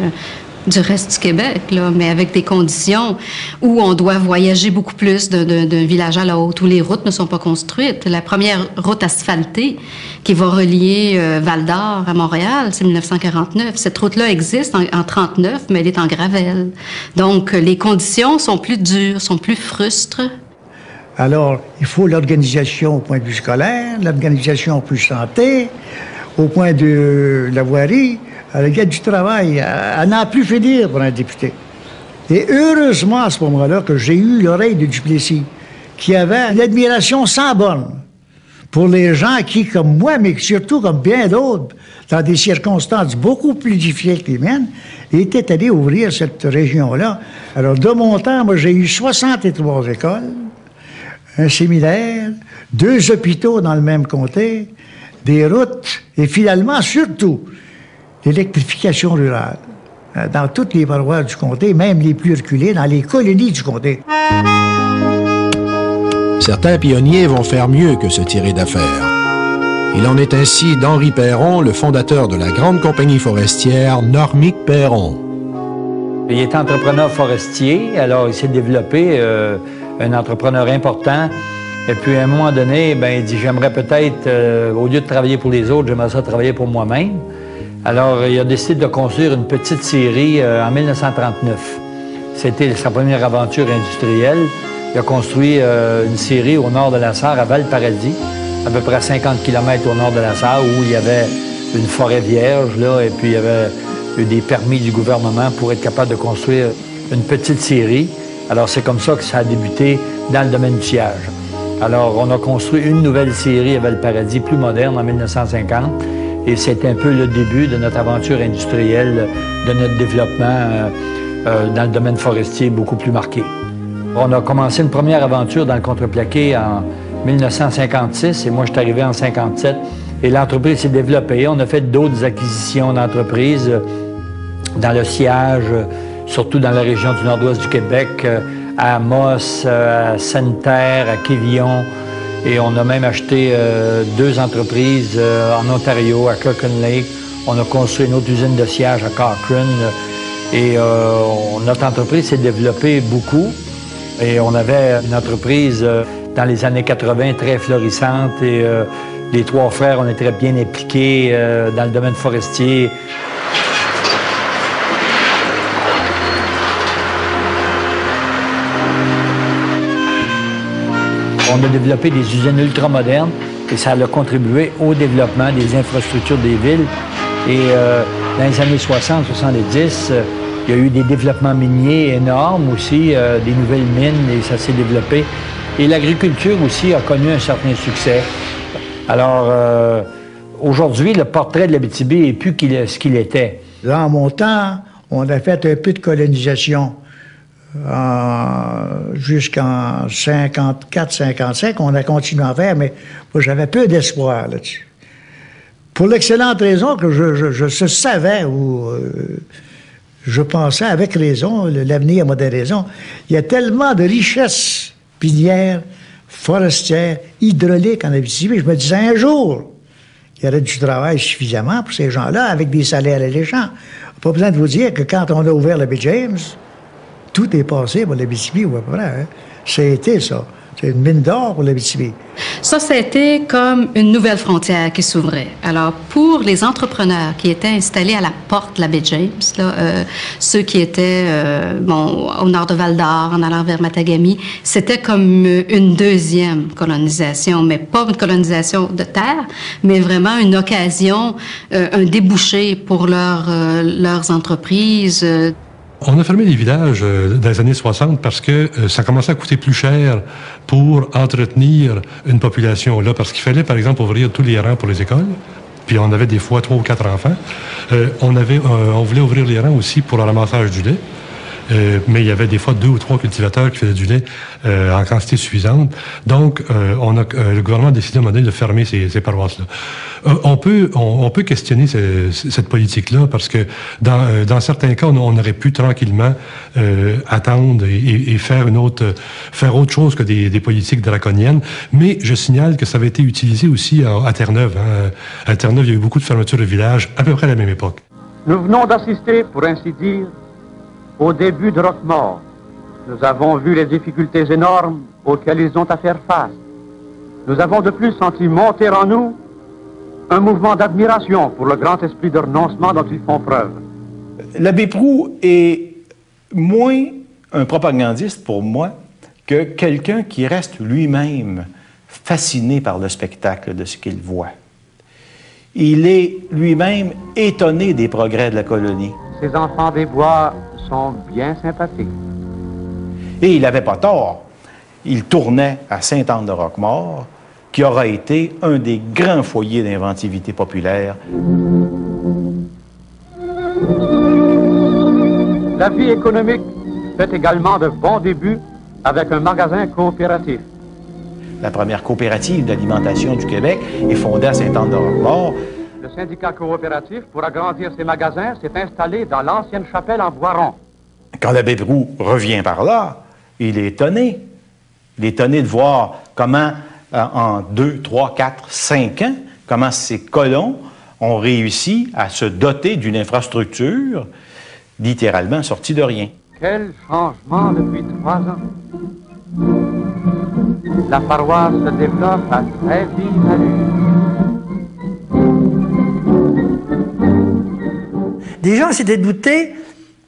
Speaker 6: du reste du Québec, là, mais avec des conditions où on doit voyager beaucoup plus d'un village à l'autre, où les routes ne sont pas construites. La première route asphaltée qui va relier Val-d'Or à Montréal, c'est 1949. Cette route-là existe en 1939, mais elle est en gravelle. Donc, les conditions sont plus dures, sont plus frustres.
Speaker 7: Alors, il faut l'organisation au point de vue scolaire, l'organisation au point de vue santé, au point de la voirie. Alors, il y a du travail à n'en plus finir pour un député. Et heureusement, à ce moment-là, que j'ai eu l'oreille de Duplessis, qui avait une admiration sans borne pour les gens qui, comme moi, mais surtout comme bien d'autres, dans des circonstances beaucoup plus difficiles que les miennes, étaient allés ouvrir cette région-là. Alors, de mon temps, moi, j'ai eu 63 écoles, un séminaire, 2 hôpitaux dans le même comté, des routes, et finalement, surtout, l'électrification rurale. Dans toutes les paroisses du comté, même les plus reculées, dans les colonies du comté.
Speaker 1: Certains pionniers vont faire mieux que se tirer d'affaire. Il en est ainsi d'Henri Perron, le fondateur de la grande compagnie forestière Normique Perron.
Speaker 8: Il est entrepreneur forestier, alors il s'est développé un entrepreneur important. Et puis, à un moment donné, ben, il dit, j'aimerais peut-être, au lieu de travailler pour les autres, j'aimerais ça travailler pour moi-même. Alors, il a décidé de construire une petite scierie en 1939. C'était sa première aventure industrielle. Il a construit une scierie au nord de la Sarre, à Val-Paradis, à peu près 50 km au nord de la Sarre, où il y avait une forêt vierge, là, et puis il y avait eu des permis du gouvernement pour être capable de construire une petite scierie. Alors, c'est comme ça que ça a débuté dans le domaine du sciage. Alors, on a construit une nouvelle scierie à Val-Paradis, plus moderne, en 1950. Et c'est un peu le début de notre aventure industrielle, de notre développement dans le domaine forestier beaucoup plus marqué. On a commencé une première aventure dans le contreplaqué en 1956 et moi, je suis arrivé en 1957. Et l'entreprise s'est développée. On a fait d'autres acquisitions d'entreprises dans le sciage, surtout dans la région du nord-ouest du Québec, à Amos, à Sainte-Terre, à Quévillon. Et on a même acheté 2 entreprises en Ontario, à Kirkland Lake. On a construit une autre usine de sciage à Cochrane. Et notre entreprise s'est développée beaucoup. Et on avait une entreprise dans les années 80 très florissante. Et les 3 frères, on est très bien impliqués dans le domaine forestier. On a développé des usines ultramodernes et ça a contribué au développement des infrastructures des villes. Et dans les années 60-70, il y a eu des développements miniers énormes aussi, des nouvelles mines, et ça s'est développé. Et l'agriculture aussi a connu un certain succès. Alors, aujourd'hui, le portrait de l'Abitibi n'est plus ce qu'il était.
Speaker 7: Dans mon temps, on a fait un peu de colonisation. Jusqu'en 54-55, on a continué à faire, mais moi, j'avais peu d'espoir là-dessus. Pour l'excellente raison que je savais ou je pensais avec raison, l'avenir m'a des raisons. Il y a tellement de richesses minières, forestières, hydrauliques en Abitibi. Je me disais un jour, Il y aurait du travail suffisamment pour ces gens-là, avec des salaires alléchants. Pas besoin de vous dire que quand on a ouvert le Baie James, tout est passé pour l'Abitibi, ou à peu près. Hein? Ça a été ça. C'est une mine d'or pour l'Abitibi.
Speaker 6: Ça a été comme une nouvelle frontière qui s'ouvrait. Alors, pour les entrepreneurs qui étaient installés à la porte de la baie James, là, ceux qui étaient au nord de Val-d'Or, en allant vers Matagami, c'était comme une deuxième colonisation, mais pas une colonisation de terre, mais vraiment une occasion, un débouché pour leurs entreprises.
Speaker 3: On a fermé les villages dans les années 60 parce que ça commençait à coûter plus cher pour entretenir une population là, parce qu'il fallait, par exemple, ouvrir tous les rangs pour les écoles. Puis on avait des fois 3 ou 4 enfants. On voulait ouvrir les rangs aussi pour le ramassage du lait. Mais il y avait des fois 2 ou 3 cultivateurs qui faisaient du lait en quantité suffisante. Donc, le gouvernement a décidé à un moment donné de fermer ces paroisses-là. On peut questionner cette politique-là parce que dans certains cas, on aurait pu tranquillement attendre et faire autre chose que des politiques draconiennes. Mais je signale que ça avait été utilisé aussi à Terre-Neuve. Hein. À Terre-Neuve, il y a eu beaucoup de fermetures de villages à peu près à la même époque.
Speaker 9: Nous venons d'assister, pour ainsi dire, au début de Roquemort. Nous avons vu les difficultés énormes auxquelles ils ont à faire face. Nous avons de plus senti monter en nous un mouvement d'admiration pour le grand esprit de renoncement dont ils font preuve.
Speaker 5: L'abbé Proulx est moins un propagandiste pour moi que quelqu'un qui reste lui-même fasciné par le spectacle de ce qu'il voit. Il est lui-même étonné des progrès de la colonie.
Speaker 9: Ces enfants des bois sont bien sympathiques.
Speaker 5: Et il n'avait pas tort. Il tournait à Sainte-Anne-de-Roquemort, qui aura été un des grands foyers d'inventivité populaire.
Speaker 9: La vie économique fait également de bons débuts avec un magasin coopératif.
Speaker 5: La première coopérative d'alimentation du Québec est fondée à Sainte-Anne-de-Roquemort.
Speaker 9: Le syndicat coopératif, pour agrandir ses magasins, s'est installé dans l'ancienne chapelle en bois rond.
Speaker 5: Quand l'abbé Proulx revient par là, il est étonné. Il est étonné de voir comment, en 2, 3, 4, 5 ans, comment ces colons ont réussi à se doter d'une infrastructure littéralement sortie de rien.
Speaker 9: Quel changement depuis 3 ans! La paroisse se développe à très vive allure.
Speaker 4: Des gens s'étaient doutés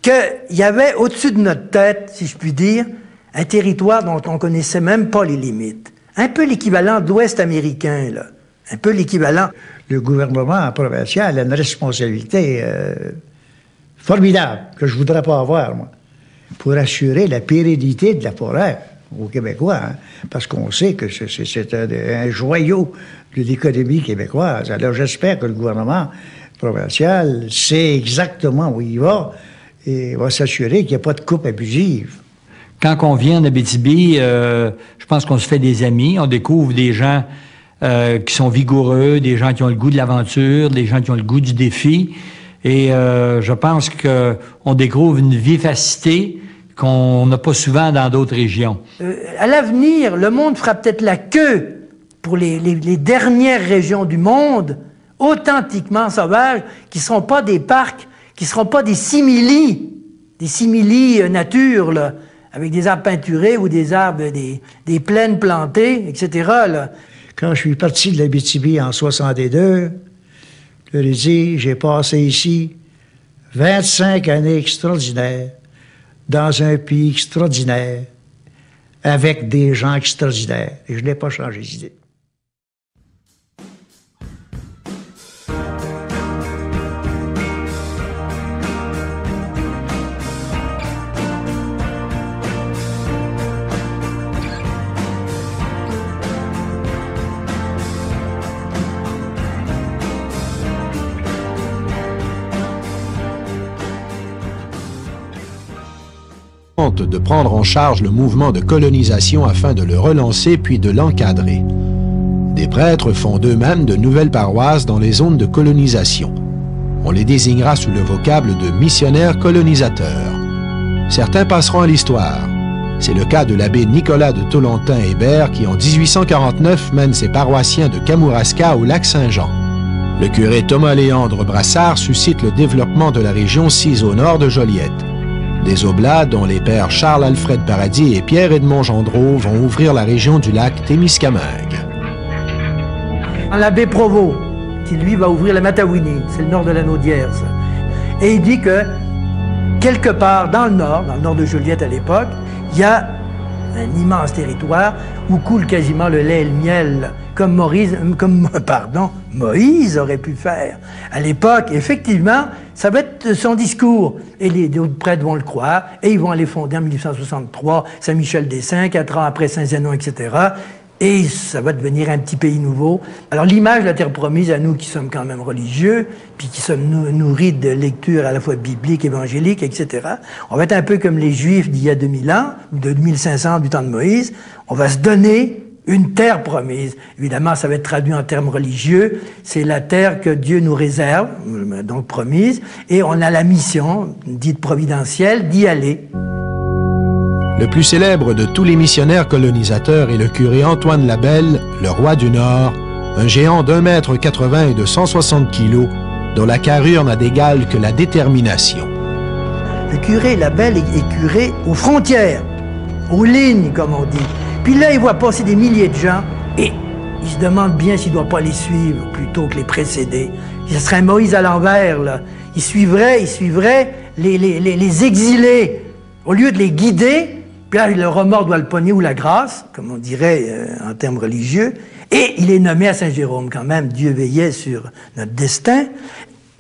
Speaker 4: qu'il y avait au-dessus de notre tête, si je puis dire, un territoire dont on ne connaissait même pas les limites. Un peu l'équivalent de l'Ouest américain, là. Un peu l'équivalent.
Speaker 7: Le gouvernement provincial a une responsabilité formidable que je ne voudrais pas avoir, moi, pour assurer la pérennité de la forêt aux Québécois, hein, parce qu'on sait que c'est un joyau de l'économie québécoise. Alors j'espère que le gouvernement provincial sait exactement où il va et va s'assurer qu'il n'y a pas de coupe abusive.
Speaker 8: Quand on vient en Abitibi, je pense qu'on se fait des amis, on découvre des gens qui sont vigoureux, des gens qui ont le goût de l'aventure, des gens qui ont le goût du défi. Et je pense qu'on découvre une vivacité qu'on n'a pas souvent dans d'autres régions.
Speaker 4: À l'avenir, le monde fera peut-être la queue pour les dernières régions du monde, authentiquement sauvages, qui ne seront pas des parcs, qui ne seront pas des simili nature, là, avec des arbres peinturés ou des arbres, des plaines plantées, etc. Là.
Speaker 7: Quand je suis parti de l'Abitibi en 62, je l'ai dit, j'ai passé ici 25 années extraordinaires, dans un pays extraordinaire, avec des gens extraordinaires. Et je n'ai pas changé d'idée.
Speaker 1: De prendre en charge le mouvement de colonisation afin de le relancer puis de l'encadrer. Des prêtres font d'eux-mêmes de nouvelles paroisses dans les zones de colonisation. On les désignera sous le vocable de missionnaires colonisateurs. Certains passeront à l'histoire. C'est le cas de l'abbé Nicolas de Tolontin-Hébert qui, en 1849, mène ses paroissiens de Kamouraska au lac Saint-Jean. Le curé Thomas-Léandre Brassard suscite le développement de la région sise au nord de Joliette. Des oblats dont les pères Charles-Alfred Paradis et Pierre-Edmond Gendreau vont ouvrir la région du lac Témiscamingue.
Speaker 4: L'abbé Provost, qui lui va ouvrir la Matawini, c'est le nord de la Naudière, ça. Et il dit que quelque part dans le nord de Joliette à l'époque, il y a un immense territoire où coule quasiment le lait et le miel, comme Moïse aurait pu faire. À l'époque, effectivement, ça va être son discours. Et les autres prêtres vont le croire, et ils vont aller fonder en 1863 Saint-Michel-des-Saints, 4 ans après Saint-Zénon, etc. Et ça va devenir un petit pays nouveau. Alors l'image de la terre promise, à nous qui sommes quand même religieux, puis qui sommes nourris de lectures à la fois bibliques, évangéliques, etc., on va être un peu comme les Juifs d'il y a 2000 ans, ou de 2500 du temps de Moïse. On va se donner une terre promise. Évidemment, ça va être traduit en termes religieux. C'est la terre que Dieu nous réserve, donc promise, et on a la mission, dite providentielle, d'y aller.
Speaker 1: Le plus célèbre de tous les missionnaires colonisateurs est le curé Antoine Labelle, le roi du Nord, un géant d'1,80 m et de 160 kg, dont la carrure n'a d'égal que la détermination.
Speaker 4: Le curé Labelle est curé aux frontières, aux lignes, comme on dit. Puis là, il voit passer des milliers de gens et il se demande bien s'il ne doit pas les suivre plutôt que les précéder. Ce serait un Moïse à l'envers, là. Il suivrait les exilés. Au lieu de les guider, puis là, le remords doit le pogner ou la grâce, comme on dirait en termes religieux. Et il est nommé à Saint-Jérôme quand même. Dieu veillait sur notre destin.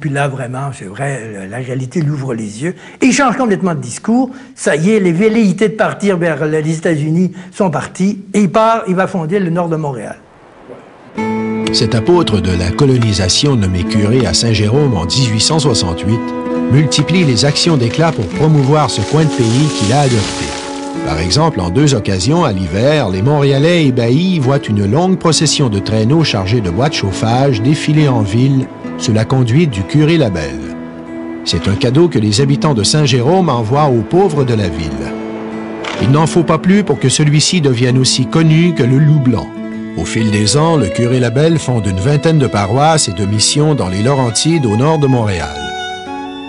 Speaker 4: Puis là, vraiment, c'est vrai, la réalité lui ouvre les yeux. Et il change complètement de discours. Ça y est, les velléités de partir vers les États-Unis sont parties. Et il va fonder le nord de Montréal.
Speaker 1: Cet apôtre de la colonisation nommé curé à Saint-Jérôme en 1868 multiplie les actions d'éclat pour promouvoir ce coin de pays qu'il a adopté. Par exemple, en 2 occasions, à l'hiver, les Montréalais ébahis voient une longue procession de traîneaux chargés de bois de chauffage défiler en ville sous la conduite du curé Labelle. C'est un cadeau que les habitants de Saint-Jérôme envoient aux pauvres de la ville. Il n'en faut pas plus pour que celui-ci devienne aussi connu que le loup blanc. Au fil des ans, le curé Labelle fonde une vingtaine de paroisses et de missions dans les Laurentides au nord de Montréal.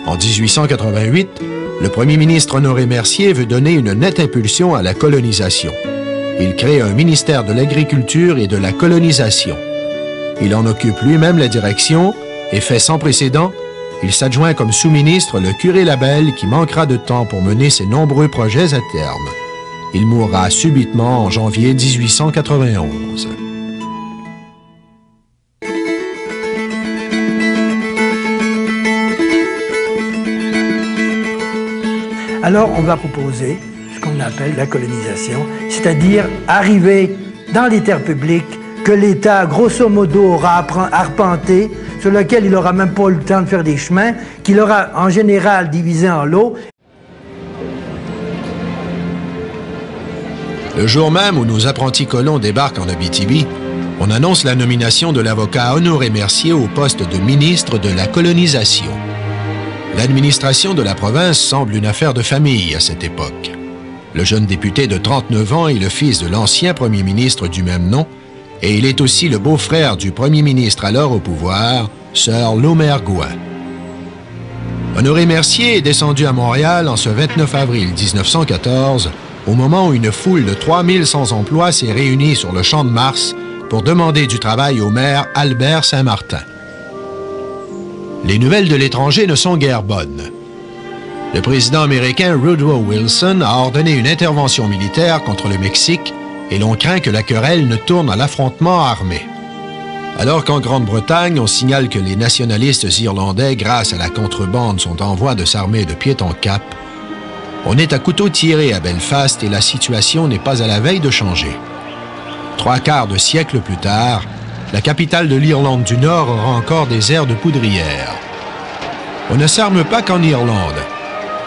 Speaker 1: En 1888, le premier ministre Honoré Mercier veut donner une nette impulsion à la colonisation. Il crée un ministère de l'Agriculture et de la Colonisation. Il en occupe lui-même la direction et fait sans précédent, il s'adjoint comme sous-ministre le curé Labelle qui manquera de temps pour mener ses nombreux projets à terme. Il mourra subitement en janvier 1891.
Speaker 4: Alors, on va proposer ce qu'on appelle la colonisation, c'est-à-dire arriver dans les terres publiques que l'État, grosso modo, aura arpenté, sur lequel il n'aura même pas eu le temps de faire des chemins, qu'il aura en général divisé en lots.
Speaker 1: Le jour même où nos apprentis colons débarquent en Abitibi, on annonce la nomination de l'avocat Honoré Mercier au poste de ministre de la colonisation. L'administration de la province semble une affaire de famille à cette époque. Le jeune député de 39 ans est le fils de l'ancien premier ministre du même nom, et il est aussi le beau-frère du premier ministre alors au pouvoir, Sir Lomer-Gouin. Honoré Mercier est descendu à Montréal en ce 29 avril 1914, au moment où une foule de 3000 sans-emploi s'est réunie sur le Champ de Mars pour demander du travail au maire Albert Saint-Martin. Les nouvelles de l'étranger ne sont guère bonnes. Le président américain Woodrow Wilson a ordonné une intervention militaire contre le Mexique et l'on craint que la querelle ne tourne à l'affrontement armé. Alors qu'en Grande-Bretagne, on signale que les nationalistes irlandais, grâce à la contrebande, sont en voie de s'armer de pied en cap, on est à couteau tiré à Belfast et la situation n'est pas à la veille de changer. 3/4 de siècle plus tard, la capitale de l'Irlande du Nord aura encore des airs de poudrière. On ne s'arme pas qu'en Irlande.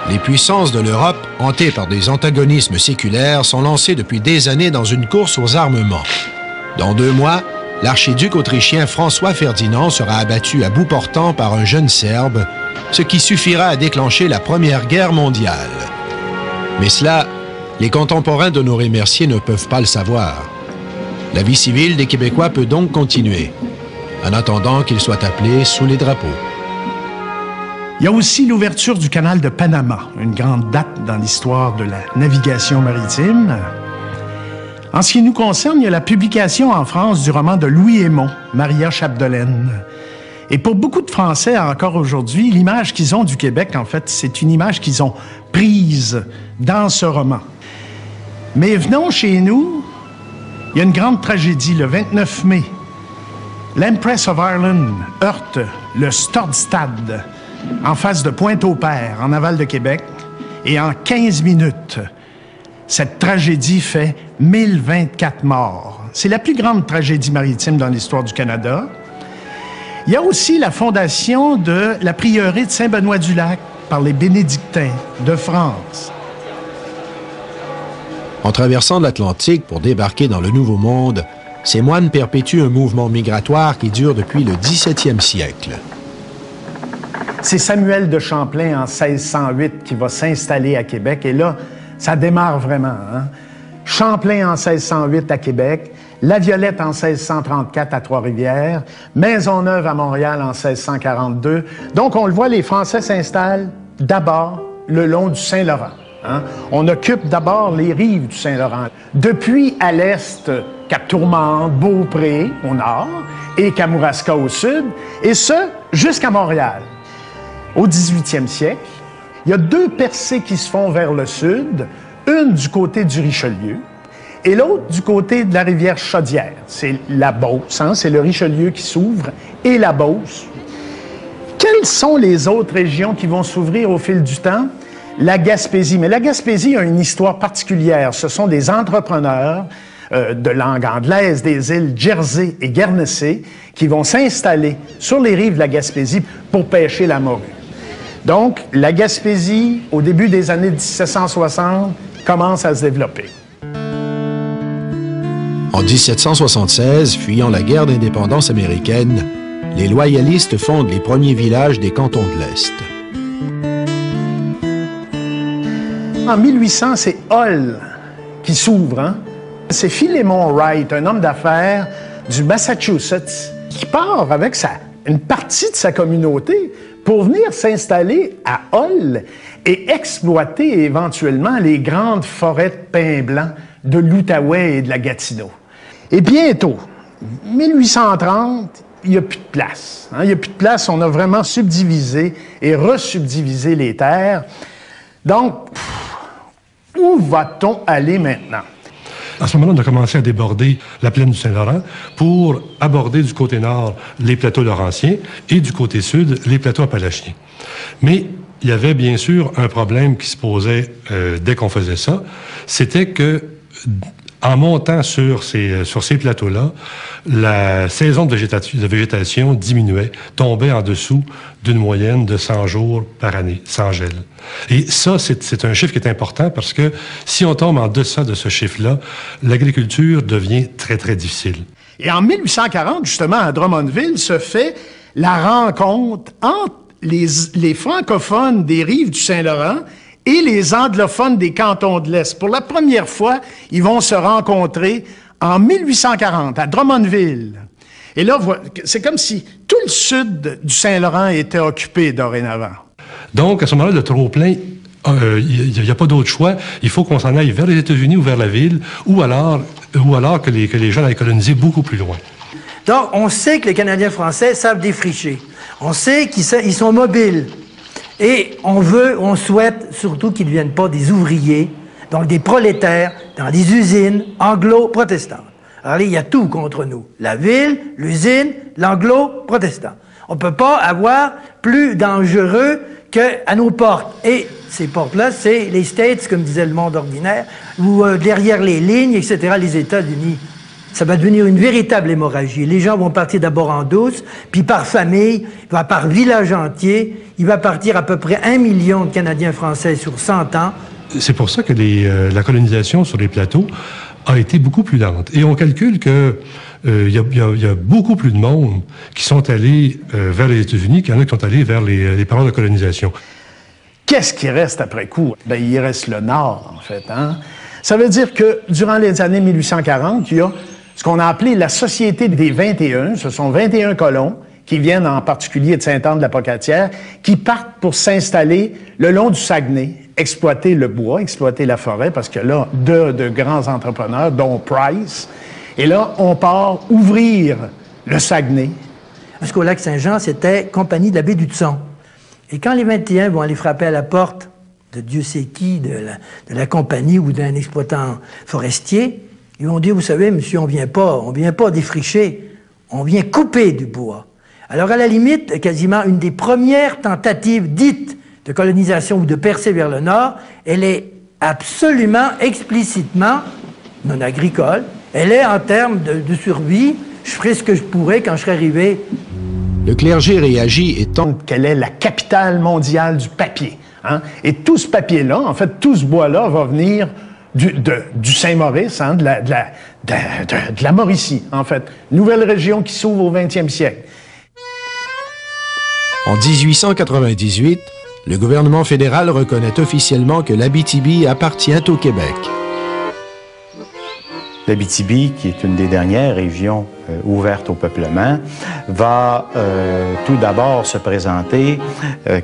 Speaker 1: Les puissances de l'Europe, hantées par des antagonismes séculaires, sont lancées depuis des années dans une course aux armements. Dans 2 mois, l'archiduc autrichien François Ferdinand sera abattu à bout portant par un jeune Serbe, ce qui suffira à déclencher la Première Guerre mondiale. Mais cela, les contemporains d'Honoré Mercier ne peuvent pas le savoir. La vie civile des Québécois peut donc continuer. en attendant qu'ils soient appelés sous les drapeaux.
Speaker 2: Il y a aussi l'ouverture du canal de Panama, une grande date dans l'histoire de la navigation maritime. En ce qui nous concerne, il y a la publication en France du roman de Louis Hémon, Maria Chapdelaine. Et pour beaucoup de Français, encore aujourd'hui, l'image qu'ils ont du Québec, en fait, c'est une image qu'ils ont prise dans ce roman. Mais venons chez nous, il y a une grande tragédie, le 29 mai. L'Empress of Ireland heurte le Stordstad, en face de Pointe-au-Père, en aval de Québec, et en 15 minutes, cette tragédie fait 1024 morts. C'est la plus grande tragédie maritime dans l'histoire du Canada. Il y a aussi la fondation de la prieuré de Saint-Benoît-du-Lac par les bénédictins de France.
Speaker 1: En traversant l'Atlantique pour débarquer dans le Nouveau Monde, ces moines perpétuent un mouvement migratoire qui dure depuis le 17e siècle.
Speaker 2: C'est Samuel de Champlain en 1608 qui va s'installer à Québec. Et là, ça démarre vraiment. Hein? Champlain en 1608 à Québec, La Violette en 1634 à Trois-Rivières, Maisonneuve à Montréal en 1642. Donc, on le voit, les Français s'installent d'abord le long du Saint-Laurent. Hein? On occupe d'abord les rives du Saint-Laurent. Depuis, à l'est, Cap-Tourmente, Beaupré au nord et Kamouraska au sud, et ce, jusqu'à Montréal. Au 18e siècle, il y a deux percées qui se font vers le sud, une du côté du Richelieu et l'autre du côté de la rivière Chaudière. C'est la Beauce, hein? C'est le Richelieu qui s'ouvre et la Beauce. Quelles sont les autres régions qui vont s'ouvrir au fil du temps? La Gaspésie. Mais la Gaspésie a une histoire particulière. Ce sont des entrepreneurs de langue anglaise des îles Jersey et Guernesey qui vont s'installer sur les rives de la Gaspésie pour pêcher la morue. Donc, la Gaspésie, au début des années 1760, commence à se développer.
Speaker 1: En 1776, fuyant la guerre d'indépendance américaine, les loyalistes fondent les premiers villages des cantons de l'Est.
Speaker 2: En 1800, c'est Hull qui s'ouvre. Hein? C'est Philémon Wright, un homme d'affaires du Massachusetts, qui part avec une partie de sa communauté pour venir s'installer à Hull et exploiter éventuellement les grandes forêts de pins blancs de l'Outaouais et de la Gatineau. Et bientôt, 1830, il n'y a plus de place. Hein? Il n'y a plus de place, on a vraiment subdivisé et resubdivisé les terres. Donc, où va-t-on aller maintenant?
Speaker 3: À ce moment-là, on a commencé à déborder la plaine du Saint-Laurent pour aborder du côté nord les plateaux laurentiens et du côté sud les plateaux appalachiens. Mais il y avait bien sûr un problème qui se posait dès qu'on faisait ça, c'était que en montant sur ces plateaux-là, la saison de végétation diminuait, tombait en dessous d'une moyenne de 100 jours par année, sans gel. Et ça, c'est un chiffre qui est important parce que si on tombe en deçà de ce chiffre-là, l'agriculture devient très, très difficile.
Speaker 2: Et en 1840, justement, à Drummondville, se fait la rencontre entre les francophones des rives du Saint-Laurent et les anglophones des cantons de l'Est. Pour la première fois, ils vont se rencontrer en 1840 à Drummondville. Et là, c'est comme si tout le sud du Saint-Laurent était occupé dorénavant.
Speaker 3: Donc, à ce moment-là, le trop-plein, il n'y a pas d'autre choix. Il faut qu'on s'en aille vers les États-Unis ou vers la ville, ou alors que les gens aillent coloniser beaucoup plus loin.
Speaker 4: Donc, on sait que les Canadiens français savent défricher. On sait qu'ils sont mobiles. Et on souhaite surtout qu'ils ne deviennent pas des ouvriers, donc des prolétaires dans des usines anglo-protestantes. Alors là, il y a tout contre nous. La ville, l'usine, l'anglo-protestant. On ne peut pas avoir plus dangereux qu'à nos portes. Et ces portes-là, c'est les States, comme disait le monde ordinaire, ou derrière les lignes, etc., les États-Unis. Ça va devenir une véritable hémorragie. Les gens vont partir d'abord en douce, puis par famille, par village entier. Il va partir à peu près 1 million de Canadiens français sur 100 ans.
Speaker 3: C'est pour ça que la colonisation sur les plateaux a été beaucoup plus lente. Et on calcule que il y a beaucoup plus de monde qui sont allés vers les États-Unis qu'il y en a qui sont allés vers les parents de colonisation.
Speaker 2: Qu'est-ce qui reste après coup? Bien, il reste le Nord, en fait. Hein? Ça veut dire que durant les années 1840, il y a ce qu'on a appelé la Société des 21. Ce sont 21 colons qui viennent en particulier de Sainte-Anne-de-la-Pocatière, qui partent pour s'installer le long du Saguenay, exploiter le bois, exploiter la forêt, parce que là, de grands entrepreneurs, dont Price. Et là, on part ouvrir le Saguenay.
Speaker 4: Jusqu'au lac Saint-Jean, c'était compagnie de la baie du Tson. Et quand les 21 vont aller frapper à la porte de Dieu sait qui, de la compagnie ou d'un exploitant forestier, ils vont dire, vous savez, monsieur, on vient pas défricher, on vient couper du bois. Alors, à la limite, quasiment une des premières tentatives dites de colonisation ou de percée vers le nord, elle est absolument, explicitement non agricole. Elle est en termes de survie. Je ferai ce que je pourrais quand je serai arrivé.
Speaker 1: Le clergé réagit étant
Speaker 2: qu'elle est la capitale mondiale du papier. Hein? Et tout ce papier-là, en fait, tout ce bois-là va venir du Saint-Maurice, hein, de la Mauricie, en fait. Nouvelle région qui s'ouvre au 20e siècle.
Speaker 1: En 1898, le gouvernement fédéral reconnaît officiellement que l'Abitibi appartient au Québec.
Speaker 5: L'Abitibi, qui est une des dernières régions ouvertes au peuplement, va tout d'abord se présenter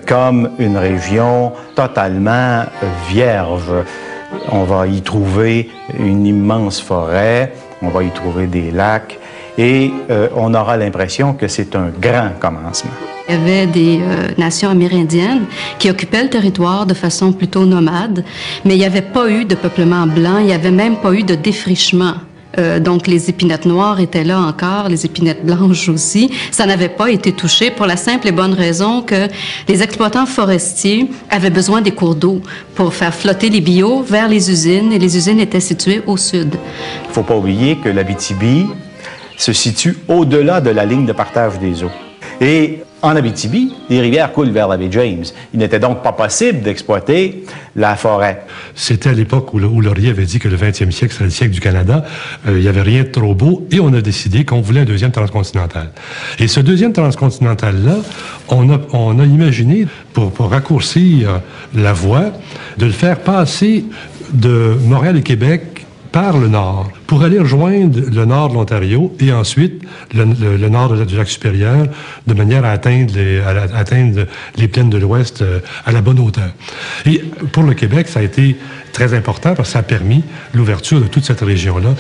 Speaker 5: comme une région totalement vierge. On va y trouver une immense forêt, on va y trouver des lacs, et on aura l'impression que c'est un grand commencement.
Speaker 6: Il y avait des nations amérindiennes qui occupaient le territoire de façon plutôt nomade, mais il n'y avait pas eu de peuplement blanc, il n'y avait même pas eu de défrichement. Donc, les épinettes noires étaient là encore, les épinettes blanches aussi. Ça n'avait pas été touché pour la simple et bonne raison que les exploitants forestiers avaient besoin des cours d'eau pour faire flotter les bio vers les usines, et les usines étaient situées au sud.
Speaker 5: Il ne faut pas oublier que l'Abitibi se situe au-delà de la ligne de partage des eaux. Et en Abitibi, les rivières coulent vers la baie James. Il n'était donc pas possible d'exploiter la forêt.
Speaker 3: C'était à l'époque où Laurier avait dit que le 20e siècle serait le siècle du Canada. Il n'y avait rien de trop beau et on a décidé qu'on voulait un deuxième transcontinental. Et ce deuxième transcontinental-là, on a imaginé, pour raccourcir la voie, de le faire passer de Montréal et Québec par le nord, pour aller rejoindre le nord de l'Ontario et ensuite le nord du lac supérieur, de manière à atteindre les plaines de l'Ouest à la bonne hauteur. Et pour le Québec, ça a été très important parce que ça a permis l'ouverture de toute cette région-là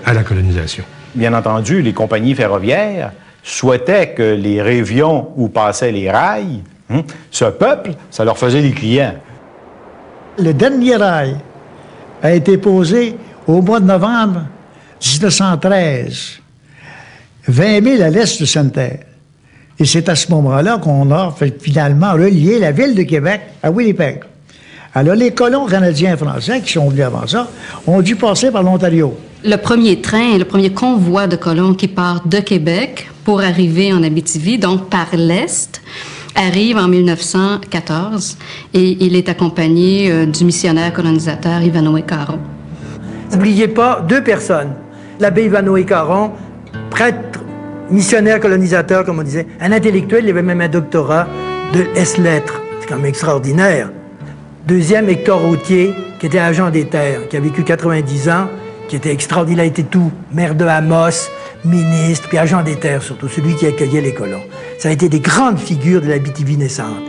Speaker 3: à la colonisation.
Speaker 5: Bien entendu, les compagnies ferroviaires souhaitaient que les régions où passaient les rails, ce peuple, ça leur faisait des clients.
Speaker 7: Le dernier rail a été posé au mois de novembre 1913, 20 000 à l'est de Sainte-Terre. Et c'est à ce moment-là qu'on a finalement relié la ville de Québec à Winnipeg. Alors, les colons canadiens et français qui sont venus avant ça ont dû passer par l'Ontario.
Speaker 6: Le premier train, le premier convoi de colons qui part de Québec pour arriver en Abitibi, donc par l'est, arrive en 1914 et il est accompagné du missionnaire colonisateur Ivanhoe Caron.
Speaker 4: N'oubliez pas deux personnes. L'abbé Ivanhoe Caron, prêtre, missionnaire colonisateur, comme on disait, un intellectuel, il avait même un doctorat de S-lettres. C'est quand même extraordinaire. Deuxième, Hector Authier, qui était agent des terres, qui a vécu 90 ans, qui était extraordinaire, il était tout. Maire de Amos, ministre, puis agent des terres surtout, celui qui accueillait les colons. Ça a été des grandes figures de l'Abitibi naissante.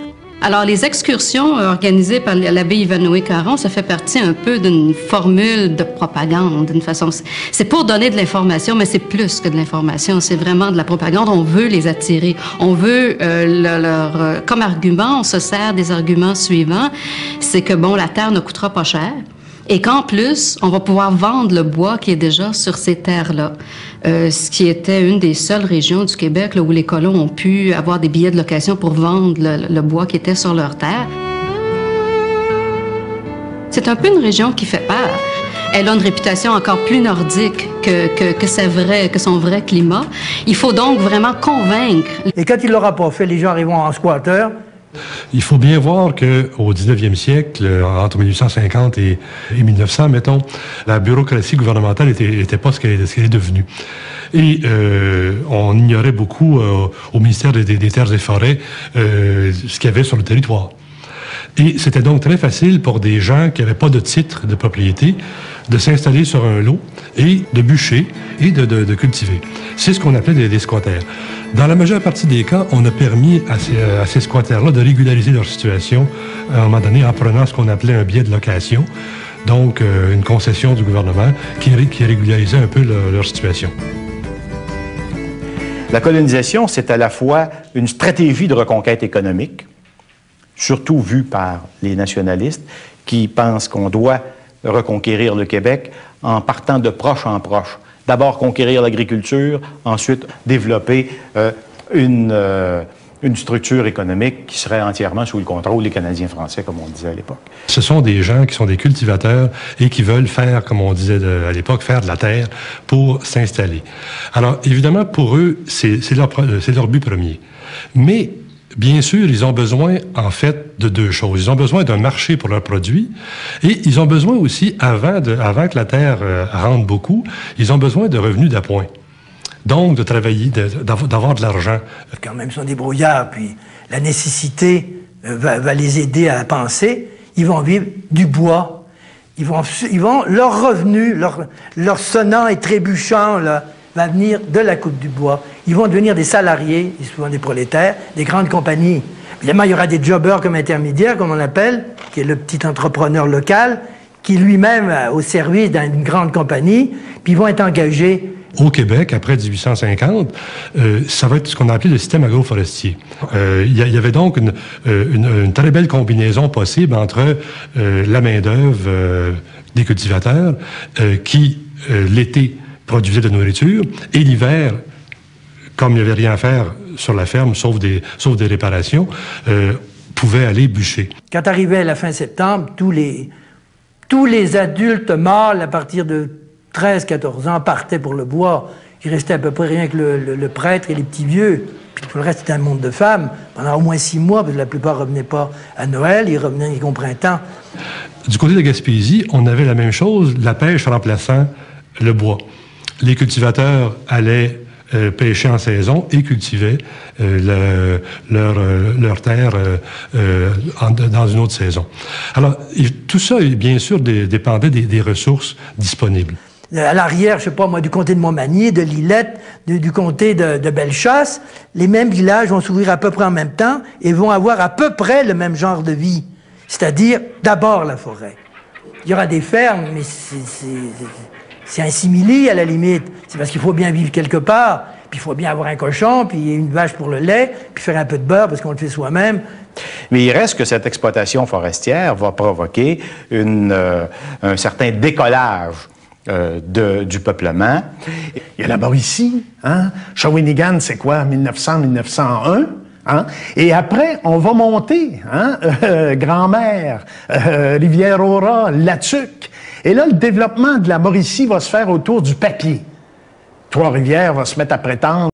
Speaker 6: Alors, les excursions organisées par l'abbé Ivanhoe Caron, ça fait partie un peu d'une formule de propagande, d'une façon. C'est pour donner de l'information, mais c'est plus que de l'information. C'est vraiment de la propagande. On veut les attirer. On veut comme argument, on se sert des arguments suivants. C'est que, bon, la terre ne coûtera pas cher. Et qu'en plus, on va pouvoir vendre le bois qui est déjà sur ces terres-là. Ce qui était une des seules régions du Québec là, où les colons ont pu avoir des billets de location pour vendre le bois qui était sur leurs terres. C'est un peu une région qui fait peur. Elle a une réputation encore plus nordique que son vrai climat. Il faut donc vraiment convaincre.
Speaker 4: Et quand il ne l'aura pas fait, les gens arriveront en squatter.
Speaker 3: Il faut bien voir qu'au 19e siècle, entre 1850 et 1900, mettons, la bureaucratie gouvernementale était pas ce qu'elle est devenue. Et on ignorait beaucoup au ministère des Terres et Forêts ce qu'il y avait sur le territoire. Et c'était donc très facile pour des gens qui n'avaient pas de titre de propriété de s'installer sur un lot et de bûcher et de cultiver. C'est ce qu'on appelait des squatters. Dans la majeure partie des cas, on a permis à ces squatters-là de régulariser leur situation à un moment donné en prenant ce qu'on appelait un billet de location, donc une concession du gouvernement qui régularisait un peu leur situation.
Speaker 5: La colonisation, c'est à la fois une stratégie de reconquête économique, surtout vue par les nationalistes, qui pensent qu'on doit reconquérir le Québec en partant de proche en proche. D'abord conquérir l'agriculture, ensuite développer une structure économique qui serait entièrement sous le contrôle des Canadiens français, comme on disait à l'époque.
Speaker 3: Ce sont des gens qui sont des cultivateurs et qui veulent faire, comme on disait à l'époque, faire de la terre pour s'installer. Alors, évidemment, pour eux, c'est leur but premier. Mais bien sûr, ils ont besoin, en fait, de deux choses. Ils ont besoin d'un marché pour leurs produits et ils ont besoin aussi, avant que la terre rende beaucoup, ils ont besoin de revenus d'appoint. Donc, de travailler, d'avoir de l'argent.
Speaker 4: Quand même, ils sont débrouillards, puis la nécessité va les aider à penser. Ils vont vivre du bois. Leur revenu, leur sonnant et trébuchant, là, va venir de la coupe du bois. Ils vont devenir des salariés, souvent des prolétaires, des grandes compagnies. Évidemment, il y aura des jobbers comme intermédiaires, comme on appelle, qui est le petit entrepreneur local, qui lui-même au service d'une grande compagnie, puis ils vont être engagés.
Speaker 3: Au Québec, après 1850, ça va être ce qu'on a appelé le système agroforestier. Il y avait donc une très belle combinaison possible entre la main-d'œuvre des cultivateurs qui, l'été, produisaient de nourriture, et l'hiver, comme il n'y avait rien à faire sur la ferme, sauf des réparations, pouvaient aller bûcher.
Speaker 4: Quand arrivait la fin septembre, tous les adultes mâles, à partir de 13-14 ans, partaient pour le bois. Il restait à peu près rien que le prêtre et les petits vieux. Puis tout le reste, c'était un monde de femmes. Pendant au moins 6 mois, parce que la plupart ne revenaient pas à Noël, ils revenaient au printemps.
Speaker 3: Du côté de la Gaspésie, on avait la même chose, la pêche remplaçant le bois. Les cultivateurs allaient pêcher en saison et cultivaient leur terre dans une autre saison. Alors, tout ça, bien sûr, dépendait des ressources disponibles.
Speaker 4: À l'arrière, je sais pas moi, du comté de Montmagny, de Lillette, du comté de Bellechasse, les mêmes villages vont s'ouvrir à peu près en même temps et vont avoir à peu près le même genre de vie. C'est-à-dire, d'abord la forêt. Il y aura des fermes, mais c'est un simili à la limite. C'est parce qu'il faut bien vivre quelque part, puis il faut bien avoir un cochon, puis une vache pour le lait, puis faire un peu de beurre parce qu'on le fait soi-même.
Speaker 5: Mais il reste que cette exploitation forestière va provoquer un certain décollage du peuplement.
Speaker 2: Il y a la Mauricie, hein? Shawinigan, c'est quoi, 1900-1901? Hein? Et après, on va monter, hein? Grand-Mère, Rivière-au-Rat, Latuc. Et là, le développement de la Mauricie va se faire autour du papier. Trois-Rivières va se mettre à prétendre